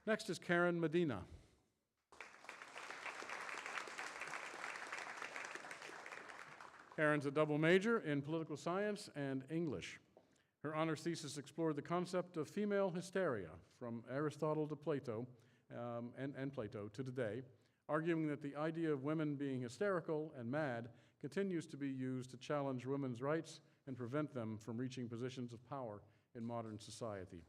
Next is Karen Medina. Karen's a double major in political science and English. Her honors thesis explored the concept of female hysteria from Aristotle to Plato, and Plato to today, arguing that the idea of women being hysterical and mad continues to be used to challenge women's rights and prevent them from reaching positions of power in modern society.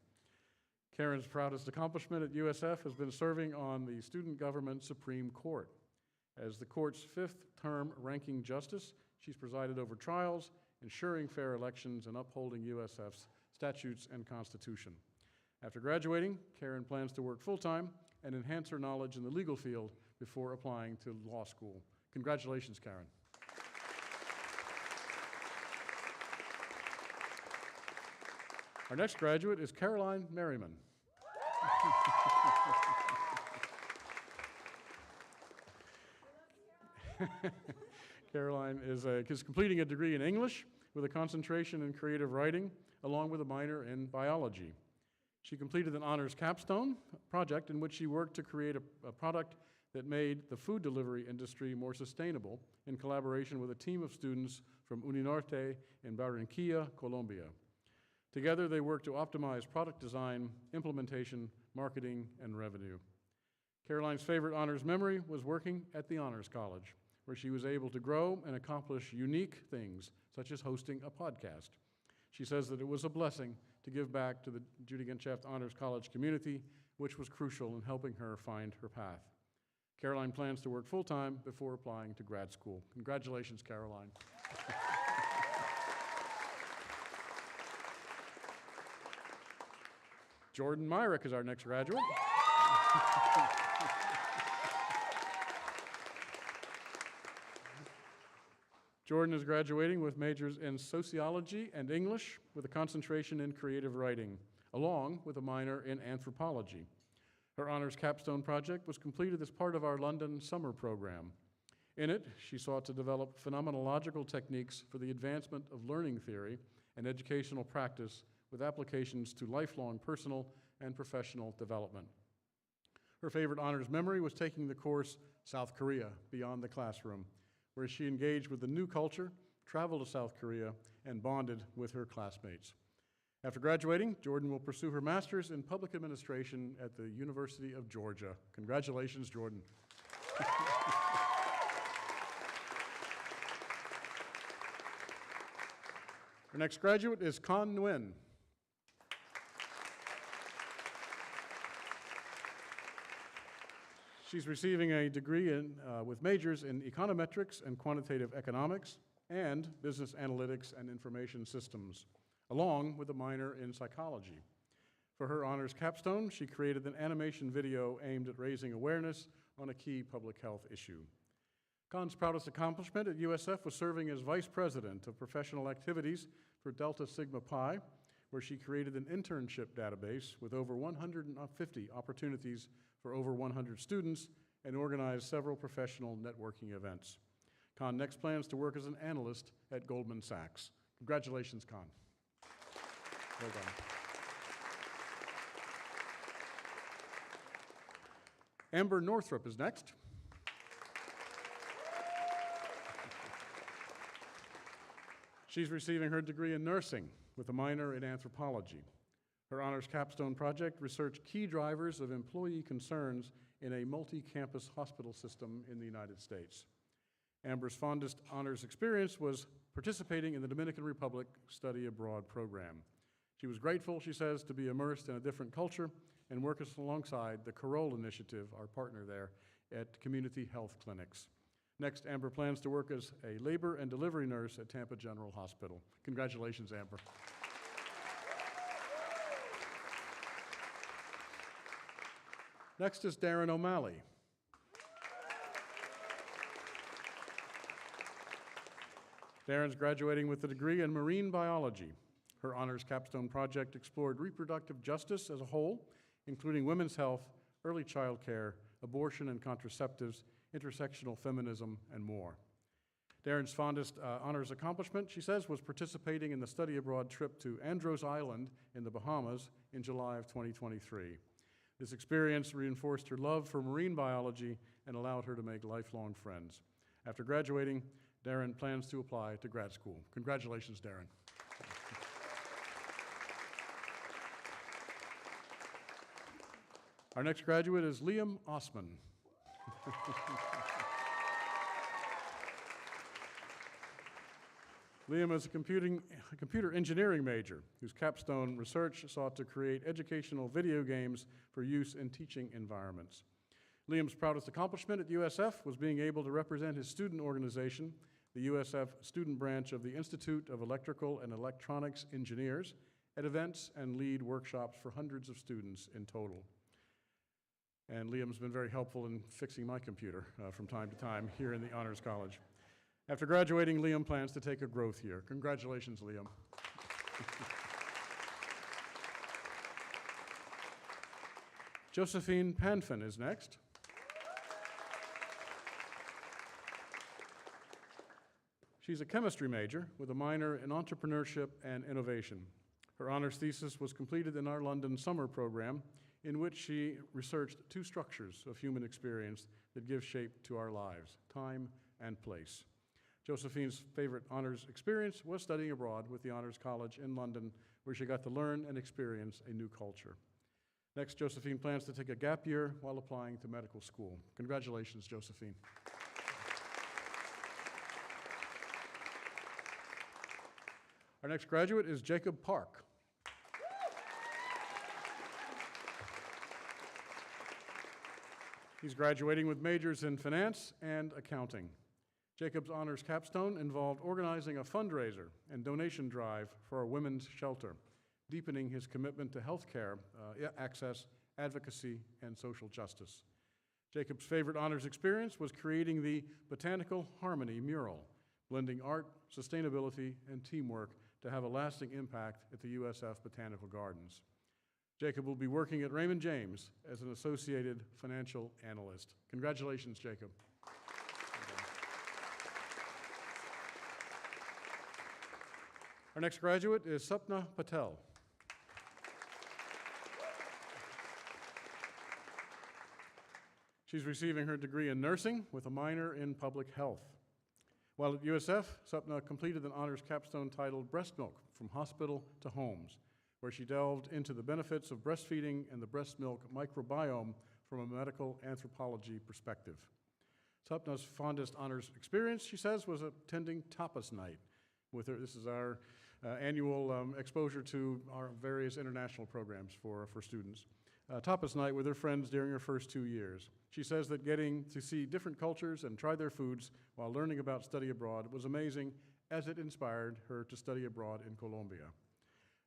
Karen's proudest accomplishment at USF has been serving on the Student Government Supreme Court. As the court's fifth-term ranking justice, she's presided over trials, ensuring fair elections, and upholding USF's statutes and constitution. After graduating, Karen plans to work full-time and enhance her knowledge in the legal field before applying to law school. Congratulations, Karen. Our next graduate is Caroline Merriman. Caroline is completing a degree in English with a concentration in creative writing, along with a minor in biology. She completed an honors capstone project in which she worked to create a product that made the food delivery industry more sustainable in collaboration with a team of students from Uninorte in Barranquilla, Colombia. Together, they worked to optimize product design, implementation, marketing, and revenue. Caroline's favorite honors memory was working at the Honors College, where she was able to grow and accomplish unique things, such as hosting a podcast. She says that it was a blessing to give back to the Judy Genshaft Honors College community, which was crucial in helping her find her path. Caroline plans to work full-time before applying to grad school. Congratulations, Caroline. Jordan Myrick is our next graduate. Jordan is graduating with majors in sociology and English with a concentration in creative writing, along with a minor in anthropology. Her honors capstone project was completed as part of our London summer program. In it, she sought to develop phenomenological techniques for the advancement of learning theory and educational practice with applications to lifelong personal and professional development. Her favorite honors memory was taking the course South Korea Beyond the Classroom, where she engaged with the new culture, traveled to South Korea, and bonded with her classmates. After graduating, Jordan will pursue her master's in public administration at the University of Georgia. Congratulations, Jordan. Our next graduate is Con Nguyen. She's receiving a degree with majors in econometrics and quantitative economics and business analytics and information systems, along with a minor in psychology. For her honors capstone, she created an animation video aimed at raising awareness on a key public health issue. Khan's proudest accomplishment at USF was serving as Vice President of Professional Activities for Delta Sigma Pi, where she created an internship database with over 150 opportunities for over 100 students and organized several professional networking events. Khan next plans to work as an analyst at Goldman Sachs. Congratulations, Khan. Well done. Amber Northrup is next. She's receiving her degree in nursing with a minor in anthropology. Her honors capstone project researched key drivers of employee concerns in a multi-campus hospital system in the United States. Amber's fondest honors experience was participating in the Dominican Republic Study Abroad program. She was grateful, she says, to be immersed in a different culture and work alongside the Carole Initiative, our partner there, at community health clinics. Next, Amber plans to work as a labor and delivery nurse at Tampa General Hospital. Congratulations, Amber. Next is Darren O'Malley. Darren's graduating with a degree in marine biology. Her honors capstone project explored reproductive justice as a whole, including women's health, early child care, abortion and contraceptives, intersectional feminism, and more. Darren's fondest honors accomplishment, she says, was participating in the study abroad trip to Andros Island in the Bahamas in July of 2023. This experience reinforced her love for marine biology and allowed her to make lifelong friends. After graduating, Darren plans to apply to grad school. Congratulations, Darren. Our next graduate is Liam Osman. Liam is a computer engineering major whose capstone research sought to create educational video games for use in teaching environments. Liam's proudest accomplishment at USF was being able to represent his student organization, the USF student branch of the Institute of Electrical and Electronics Engineers, at events and lead workshops for hundreds of students in total. And Liam's been very helpful in fixing my computer from time to time here in the Honors College. After graduating, Liam plans to take a growth year. Congratulations, Liam. Josephine Panfin is next. She's a chemistry major with a minor in entrepreneurship and innovation. Her honors thesis was completed in our London summer program, in which she researched two structures of human experience that give shape to our lives, time and place. Josephine's favorite honors experience was studying abroad with the Honors College in London, where she got to learn and experience a new culture. Next, Josephine plans to take a gap year while applying to medical school. Congratulations, Josephine. Our next graduate is Jacob Park. He's graduating with majors in finance and accounting. Jacob's honors capstone involved organizing a fundraiser and donation drive for a women's shelter, deepening his commitment to healthcare access, advocacy, and social justice. Jacob's favorite honors experience was creating the Botanical Harmony mural, blending art, sustainability, and teamwork to have a lasting impact at the USF Botanical Gardens. Jacob will be working at Raymond James as an associated financial analyst. Congratulations, Jacob. Our next graduate is Sapna Patel. She's receiving her degree in nursing with a minor in public health. While at USF, Sapna completed an honors capstone titled Breast Milk from Hospital to Homes, where she delved into the benefits of breastfeeding and the breast milk microbiome from a medical anthropology perspective. Sapna's fondest honors experience, she says, was attending tapas night with her. This is our annual exposure to our various international programs for students. Tapas night with her friends during her first 2 years. She says that getting to see different cultures and try their foods while learning about study abroad was amazing, as it inspired her to study abroad in Colombia.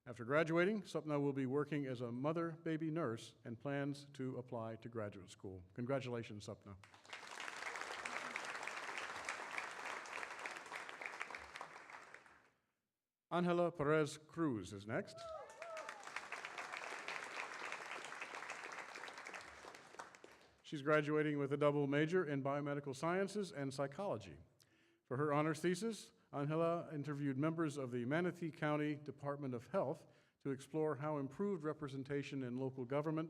After graduating, Sapna will be working as a mother-baby nurse and plans to apply to graduate school. Congratulations, Sapna. Angela Perez Cruz is next. She's graduating with a double major in biomedical sciences and psychology. For her honors thesis, Angela interviewed members of the Manatee County Department of Health to explore how improved representation in local government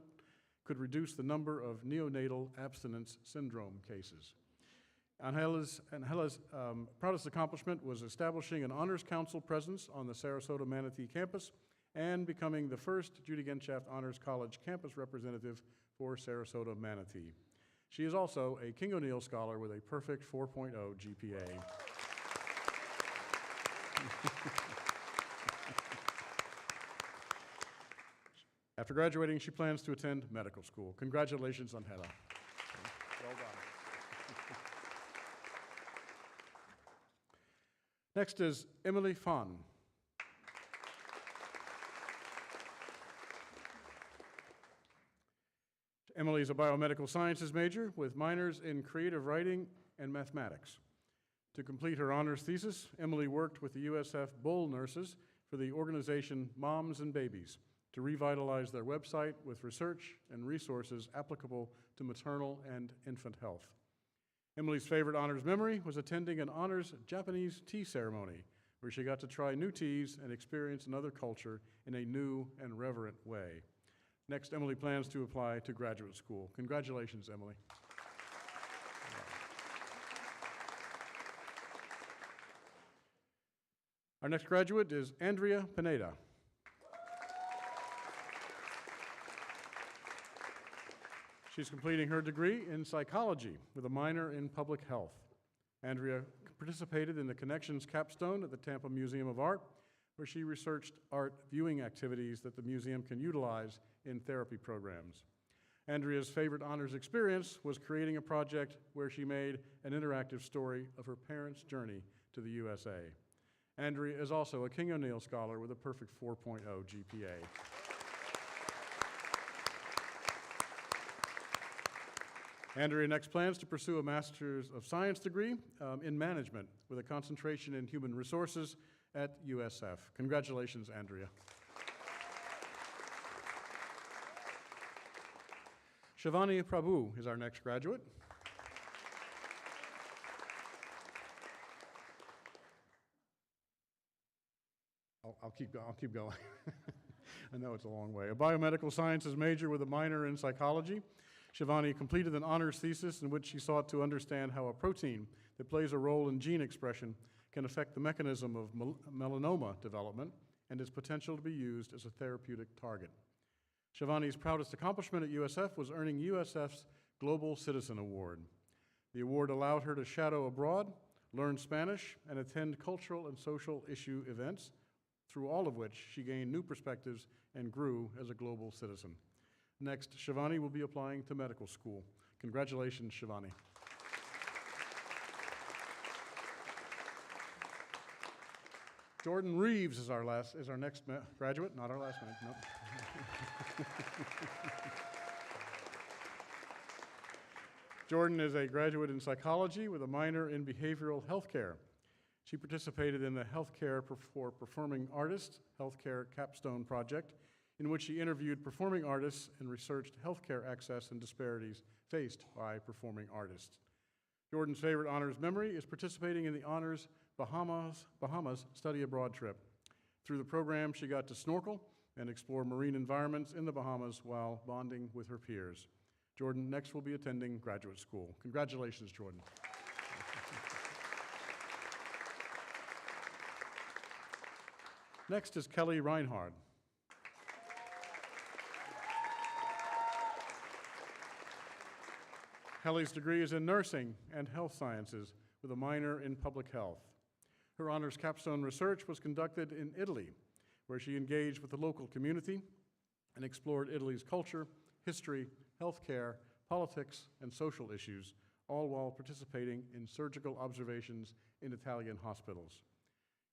could reduce the number of neonatal abstinence syndrome cases. Angela's proudest accomplishment was establishing an Honors Council presence on the Sarasota Manatee campus and becoming the first Judy Genshaft Honors College campus representative for Sarasota Manatee. She is also a King O'Neill Scholar with a perfect 4.0 GPA. After graduating, she plans to attend medical school. Congratulations, Angela. Well done. Next is Emily Fahn. Emily is a biomedical sciences major with minors in creative writing and mathematics. To complete her honors thesis, Emily worked with the USF Bull nurses for the organization Moms and Babies to revitalize their website with research and resources applicable to maternal and infant health. Emily's favorite honors memory was attending an honors Japanese tea ceremony where she got to try new teas and experience another culture in a new and reverent way. Next, Emily plans to apply to graduate school. Congratulations, Emily. Our next graduate is Andrea Pineda. She's completing her degree in psychology with a minor in public health. Andrea participated in the Connections capstone at the Tampa Museum of Art, where she researched art viewing activities that the museum can utilize in therapy programs. Andrea's favorite honors experience was creating a project where she made an interactive story of her parents' journey to the USA. Andrea is also a King O'Neill Scholar with a perfect 4.0 GPA. Andrea next plans to pursue a Master's of Science degree in management with a concentration in human resources at USF. Congratulations, Andrea. Shivani Prabhu is our next graduate. I'll keep going. I know it's a long way. A biomedical sciences major with a minor in psychology. Shivani completed an honors thesis in which she sought to understand how a protein that plays a role in gene expression can affect the mechanism of melanoma development and its potential to be used as a therapeutic target. Shivani's proudest accomplishment at USF was earning USF's Global Citizen Award. The award allowed her to shadow abroad, learn Spanish, and attend cultural and social issue events, through all of which she gained new perspectives and grew as a global citizen. Next, Shivani will be applying to medical school. Congratulations, Shivani. Jordan Reeves is our next graduate, not our last one, no. Jordan is a graduate in psychology with a minor in behavioral healthcare. She participated in the Healthcare for Performing Artists Healthcare Capstone Project, in which she interviewed performing artists and researched healthcare access and disparities faced by performing artists. Jordan's favorite honors memory is participating in the Honors Bahamas Study Abroad trip. Through the program, she got to snorkel and explore marine environments in the Bahamas while bonding with her peers. Jordan next will be attending graduate school. Congratulations, Jordan. Next is Kelly Reinhard. Kelly's degree is in nursing and health sciences with a minor in public health. Her honors capstone research was conducted in Italy, where she engaged with the local community and explored Italy's culture, history, healthcare, politics, and social issues, all while participating in surgical observations in Italian hospitals.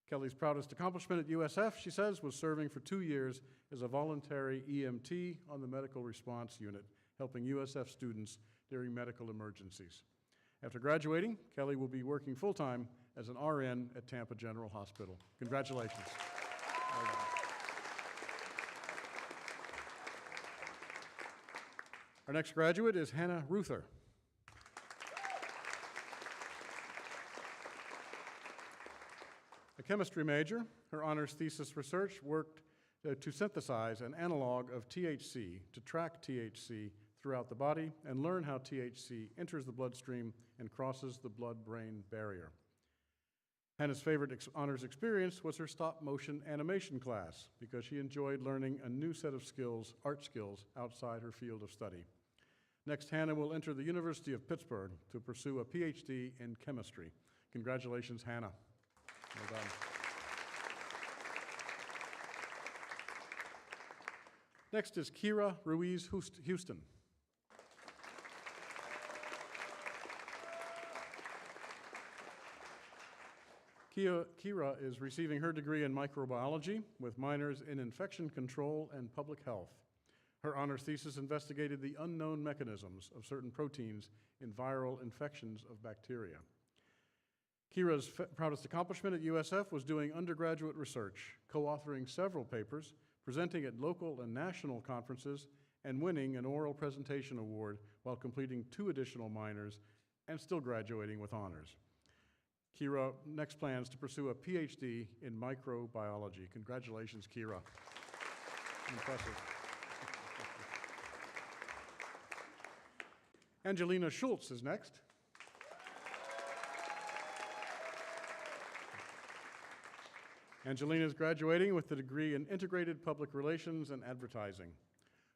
Kelly's proudest accomplishment at USF, she says, was serving for 2 years as a voluntary EMT on the medical response unit, helping USF students during medical emergencies. After graduating, Kelly will be working full-time as an RN at Tampa General Hospital. Congratulations. Well done. Our next graduate is Hannah Ruther. A chemistry major, her honors thesis research worked to synthesize an analog of THC to track THC throughout the body and learn how THC enters the bloodstream and crosses the blood-brain barrier. Hannah's favorite honors experience was her stop-motion animation class because she enjoyed learning a new set of skills, art skills, outside her field of study. Next, Hannah will enter the University of Pittsburgh to pursue a PhD in chemistry. Congratulations, Hannah. Well done. Next is Kira Ruiz Houston. Kira is receiving her degree in microbiology with minors in infection control and public health. Her honors thesis investigated the unknown mechanisms of certain proteins in viral infections of bacteria. Kira's proudest accomplishment at USF was doing undergraduate research, co-authoring several papers, presenting at local and national conferences, and winning an oral presentation award while completing 2 additional minors and still graduating with honors. Kira next plans to pursue a PhD in microbiology. Congratulations, Kira. Impressive. Angelina Schultz is next. Angelina is graduating with the degree in Integrated Public Relations and Advertising.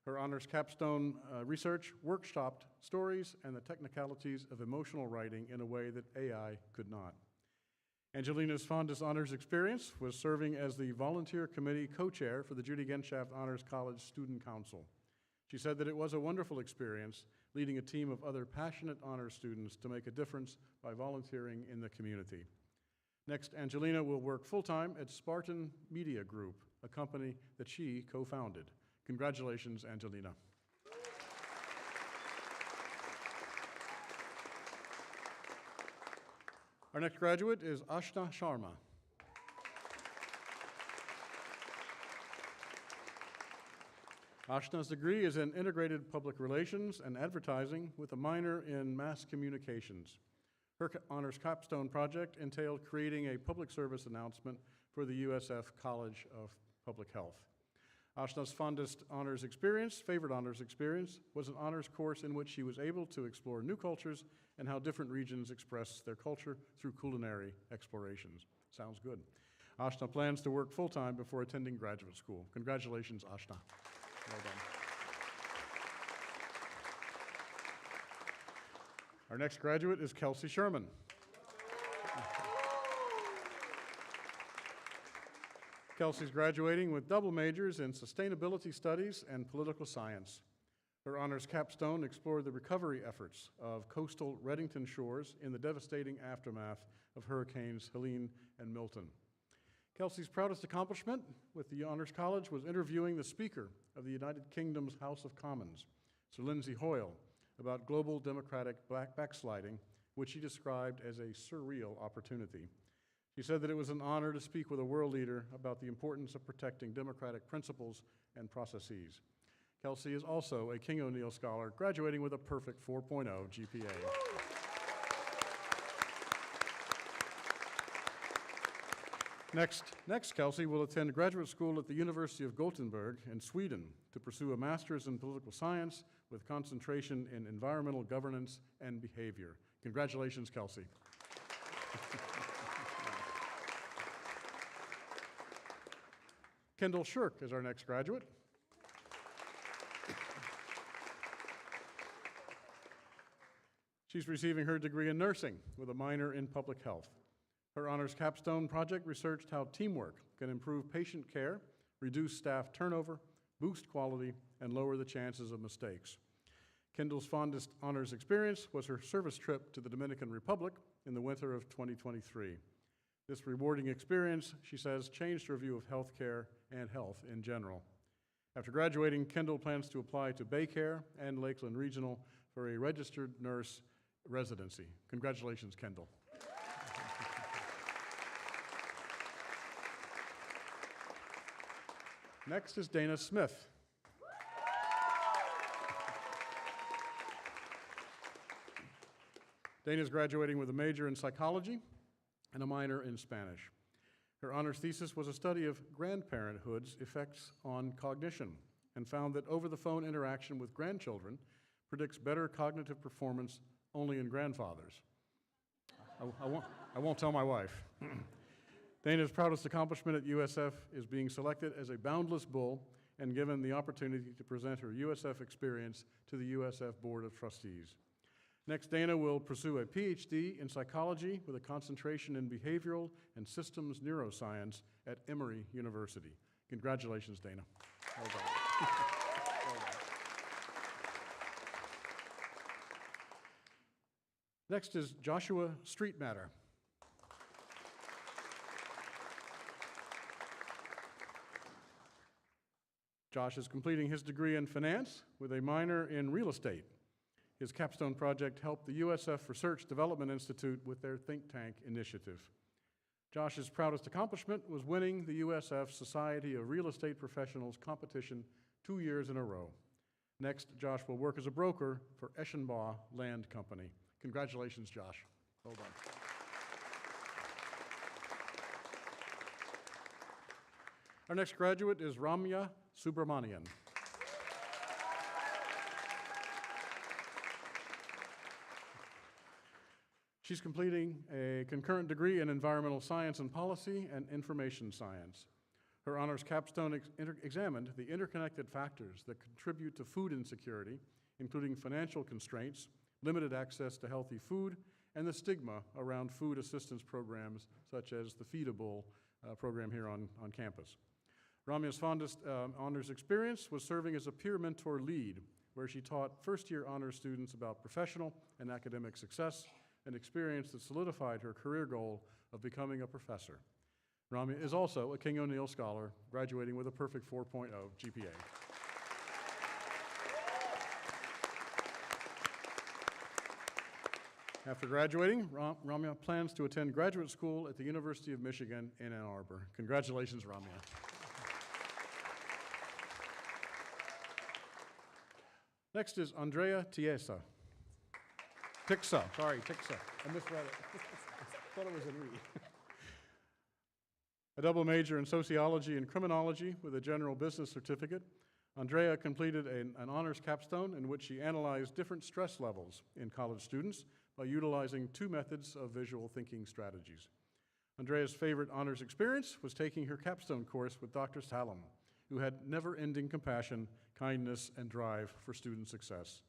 Her honors capstone research workshopped stories and the technicalities of emotional writing in a way that AI could not. Angelina's fondest honors experience was serving as the volunteer committee co-chair for the Judy Genshaft Honors College Student Council. She said that it was a wonderful experience leading a team of other passionate honors students to make a difference by volunteering in the community. Next, Angelina will work full-time at Spartan Media Group, a company that she co-founded. Congratulations, Angelina. Our next graduate is Ashna Sharma. Ashna's degree is in Integrated Public Relations and Advertising with a minor in Mass Communications. Her honors capstone project entailed creating a public service announcement for the USF College of Public Health. Ashna's fondest honors experience, favorite honors experience, was an honors course in which she was able to explore new cultures and how different regions express their culture through culinary explorations. Sounds good. Ashna plans to work full-time before attending graduate school. Congratulations, Ashna. Well done. Our next graduate is Kelsey Sherman. Kelsey's graduating with double majors in sustainability studies and political science. Her honors capstone explored the recovery efforts of coastal Reddington shores in the devastating aftermath of Hurricanes Helene and Milton. Kelsey's proudest accomplishment with the Honors College was interviewing the Speaker of the United Kingdom's House of Commons, Sir Lindsay Hoyle, about global democratic backsliding, which she described as a surreal opportunity. She said that it was an honor to speak with a world leader about the importance of protecting democratic principles and processes. Kelsey is also a King O'Neill Scholar, graduating with a perfect 4.0 GPA. Next, Kelsey will attend graduate school at the University of Gothenburg in Sweden to pursue a master's in political science with concentration in environmental governance and behavior. Congratulations, Kelsey. Kendall Shirk is our next graduate. She's receiving her degree in nursing with a minor in public health. Her honors capstone project researched how teamwork can improve patient care, reduce staff turnover, boost quality, and lower the chances of mistakes. Kendall's fondest honors experience was her service trip to the Dominican Republic in the winter of 2023. This rewarding experience, she says, changed her view of healthcare and health in general. After graduating, Kendall plans to apply to Baycare and Lakeland Regional for a registered nurse residency. Congratulations, Kendall. Next is Dana Smith. Dana is graduating with a major in psychology and a minor in Spanish. Her honors thesis was a study of grandparenthood's effects on cognition and found that over-the-phone interaction with grandchildren predicts better cognitive performance only in grandfathers. I won't tell my wife. Dana's proudest accomplishment at USF is being selected as a boundless bull and given the opportunity to present her USF experience to the USF Board of Trustees. Next, Dana will pursue a PhD in psychology with a concentration in behavioral and systems neuroscience at Emory University. Congratulations, Dana. Well done. Well done. Next is Joshua Streetmatter. Josh is completing his degree in finance with a minor in real estate. His capstone project helped the USF Research Development Institute with their think tank initiative. Josh's proudest accomplishment was winning the USF Society of Real Estate Professionals competition 2 years in a row. Next, Josh will work as a broker for Eschenbaugh Land Company. Congratulations, Josh. Well done. Our next graduate is Ramya Subramanian. She's completing a concurrent degree in environmental science and policy and information science. Her honors capstone examined the interconnected factors that contribute to food insecurity, including financial constraints, limited access to healthy food, and the stigma around food assistance programs such as the Feedable program here on campus. Ramya's fondest honors experience was serving as a peer mentor lead, where she taught first-year honors students about professional and academic success, an experience that solidified her career goal of becoming a professor. Ramya is also a King O'Neill Scholar, graduating with a perfect 4.0 GPA. After graduating, Ramya plans to attend graduate school at the University of Michigan in Ann Arbor. Congratulations, Ramya. Next is Andrea Tiesa. Tixa, sorry, Tixa. I misread it. Thought it was an E. A double major in sociology and criminology with a general business certificate, Andrea completed an honors capstone in which she analyzed different stress levels in college students by utilizing 2 methods of visual thinking strategies. Andrea's favorite honors experience was taking her capstone course with Dr. Salem, who had never-ending compassion, kindness, and drive for student success.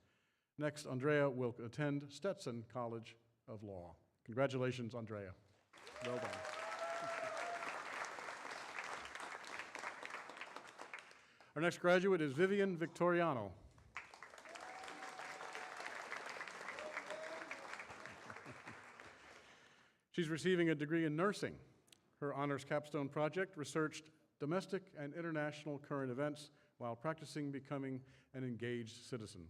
Next, Andrea will attend Stetson College of Law. Congratulations, Andrea. Well done. Our next graduate is Vivian Victoriano. She's receiving a degree in nursing. Her honors capstone project researched domestic and international current events while practicing becoming an engaged citizen.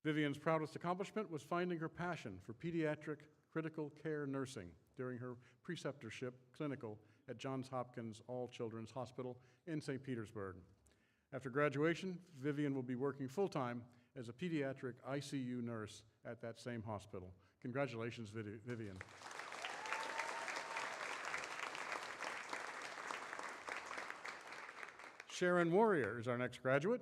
Vivian's proudest accomplishment was finding her passion for pediatric critical care nursing during her preceptorship clinical at Johns Hopkins All Children's Hospital in St. Petersburg. After graduation, Vivian will be working full-time as a pediatric ICU nurse at that same hospital. Congratulations, Vivian. Sharon Warrior is our next graduate.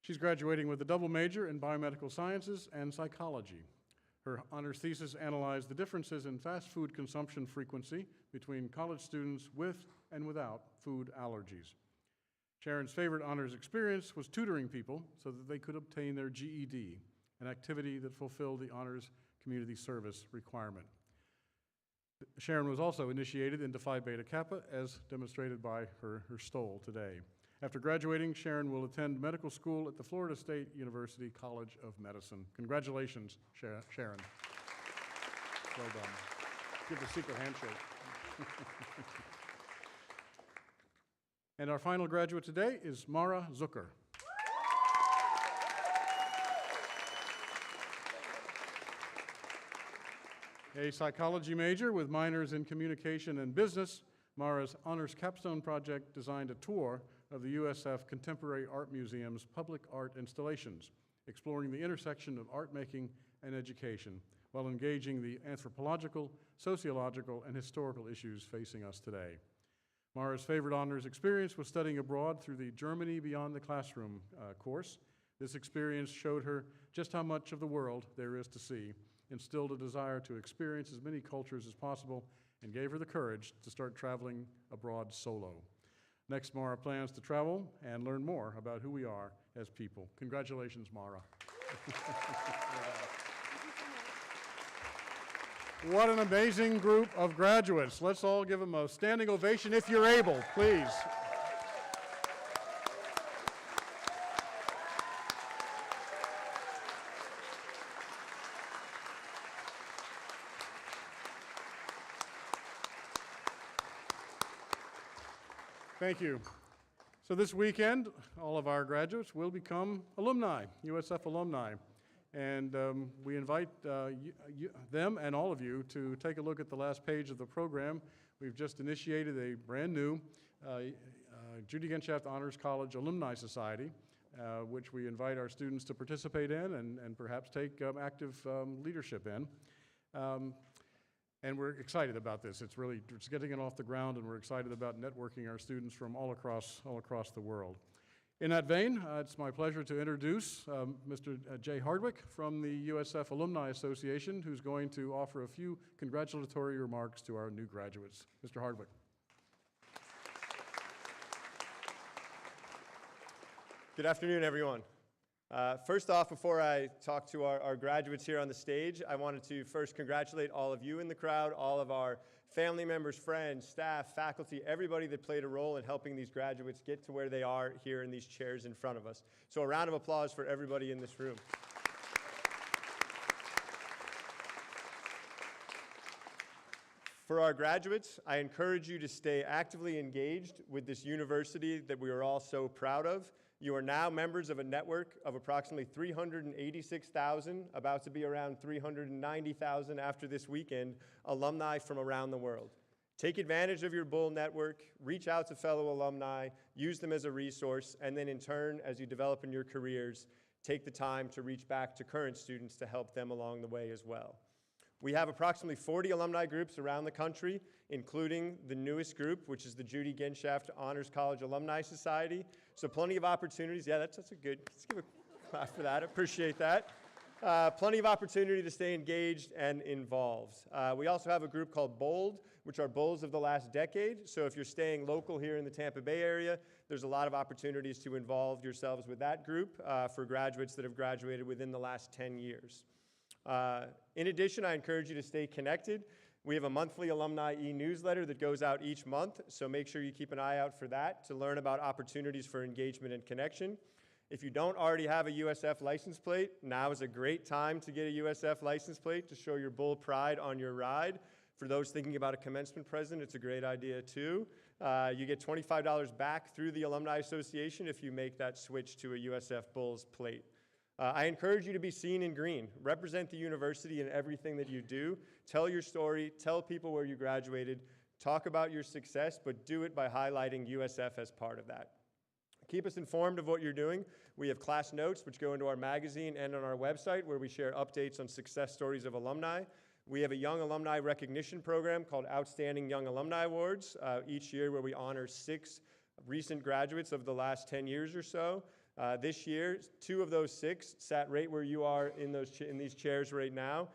She's graduating with a double major in biomedical sciences and psychology. Her honors thesis analyzed the differences in fast food consumption frequency between college students with and without food allergies. Sharon's favorite honors experience was tutoring people so that they could obtain their GED, an activity that fulfilled the honors community service requirement. Sharon was also initiated into Phi Beta Kappa, as demonstrated by her stole today. After graduating, Sharon will attend medical school at the Florida State University College of Medicine. Congratulations, Sharon. Well done. Give the secret handshake. And our final graduate today is Mara Zucker. A psychology major with minors in communication and business, Mara's honors capstone project designed a tour of the USF Contemporary Art Museum's public art installations, exploring the intersection of art making and education, while engaging the anthropological, sociological, and historical issues facing us today. Mara's favorite honors experience was studying abroad through the Germany Beyond the Classroom course. This experience showed her just how much of the world there is to see, instilled a desire to experience as many cultures as possible, and gave her the courage to start traveling abroad solo. Next, Mara plans to travel and learn more about who we are as people. Congratulations, Mara. What an amazing group of graduates. Let's all give them a standing ovation if you're able, please. Thank you. So this weekend, all of our graduates will become alumni, USF alumni. And we invite them and all of you to take a look at the last page of the program. We've just initiated a brand new Judy Genshaft Honors College Alumni Society, which we invite our students to participate in and perhaps take active leadership in. And we're excited about this. It's getting it off the ground, and we're excited about networking our students from all across the world. In that vein, it's my pleasure to introduce Mr. Jay Hardwick from the USF Alumni Association, who's going to offer a few congratulatory remarks to our new graduates. Mr. Hardwick. Good afternoon, everyone. First off, before I talk to our graduates here on the stage, I wanted to first congratulate all of you in the crowd, all of our family members, friends, staff, faculty, everybody that played a role in helping these graduates get to where they are here in these chairs in front of us. So a round of applause for everybody in this room. For our graduates, I encourage you to stay actively engaged with this university that we are all so proud of. You are now members of a network of approximately 386,000, about to be around 390,000 after this weekend, alumni from around the world. Take advantage of your Bull network, reach out to fellow alumni, use them as a resource, and then in turn, as you develop in your careers, take the time to reach back to current students to help them along the way as well. We have approximately 40 alumni groups around the country, including the newest group, which is the Judy Genshaft Honors College Alumni Society. So plenty of opportunities. Yeah, that's a good, let's give a clap for that. I appreciate that. Plenty of opportunity to stay engaged and involved. We also have a group called BOLD, which are Bulls of the last decade. So if you're staying local here in the Tampa Bay area, there's a lot of opportunities to involve yourselves with that group for graduates that have graduated within the last 10 years. In addition, I encourage you to stay connected. We have a monthly alumni e-newsletter that goes out each month, so make sure you keep an eye out for that to learn about opportunities for engagement and connection. If you don't already have a USF license plate, now is a great time to get a USF license plate to show your Bull pride on your ride. For those thinking about a commencement present, it's a great idea too. You get $25 back through the Alumni Association if you make that switch to a USF Bulls plate. I encourage you to be seen in green. Represent the university in everything that you do. Tell your story, tell people where you graduated, talk about your success, but do it by highlighting USF as part of that. Keep us informed of what you're doing. We have class notes which go into our magazine and on our website where we share updates on success stories of alumni. We have a Young Alumni Recognition Program called Outstanding Young Alumni Awards each year where we honor 6 recent graduates of the last 10 years or so. This year, 2 of those 6 sat right where you are in these chairs right now.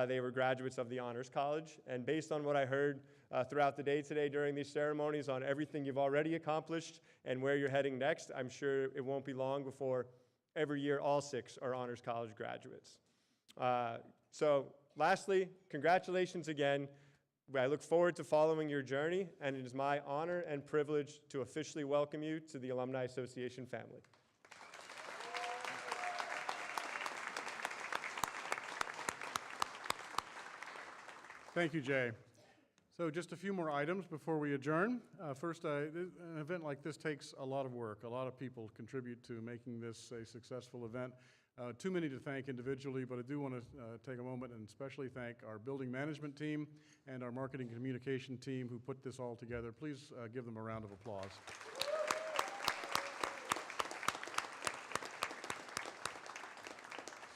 They were graduates of the Honors College. And based on what I heard throughout the day today during these ceremonies on everything you've already accomplished and where you're heading next, I'm sure it won't be long before every year all 6 are Honors College graduates. So lastly, congratulations again. I look forward to following your journey, and it is my honor and privilege to officially welcome you to the Alumni Association family. Thank you, Jay. So just a few more items before we adjourn. First, an event like this takes a lot of work. A lot of people contribute to making this a successful event. Too many to thank individually, but I do want to take a moment and especially thank our building management team and our marketing and communication team who put this all together. Please give them a round of applause.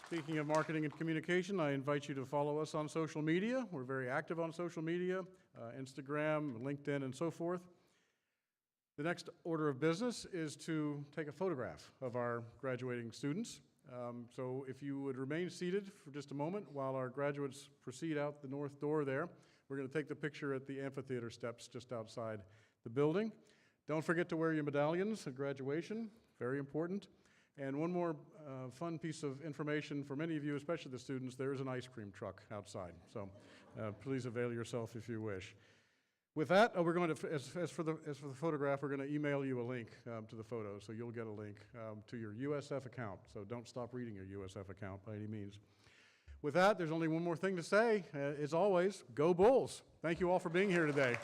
Speaking of marketing and communication, I invite you to follow us on social media. We're very active on social media, Instagram, LinkedIn, and so forth. The next order of business is to take a photograph of our graduating students. So if you would remain seated for just a moment while our graduates proceed out the north door there, we're going to take the picture at the amphitheater steps just outside the building. Don't forget to wear your medallions at graduation, very important. And one more fun piece of information for many of you, especially the students, there is an ice cream truck outside. So please avail yourself if you wish. With that, we're going to, as for the photograph, we're going to email you a link to the photo, so you'll get a link to your USF account. So don't stop reading your USF account by any means. With that, there's only one more thing to say. As always, go Bulls. Thank you all for being here today.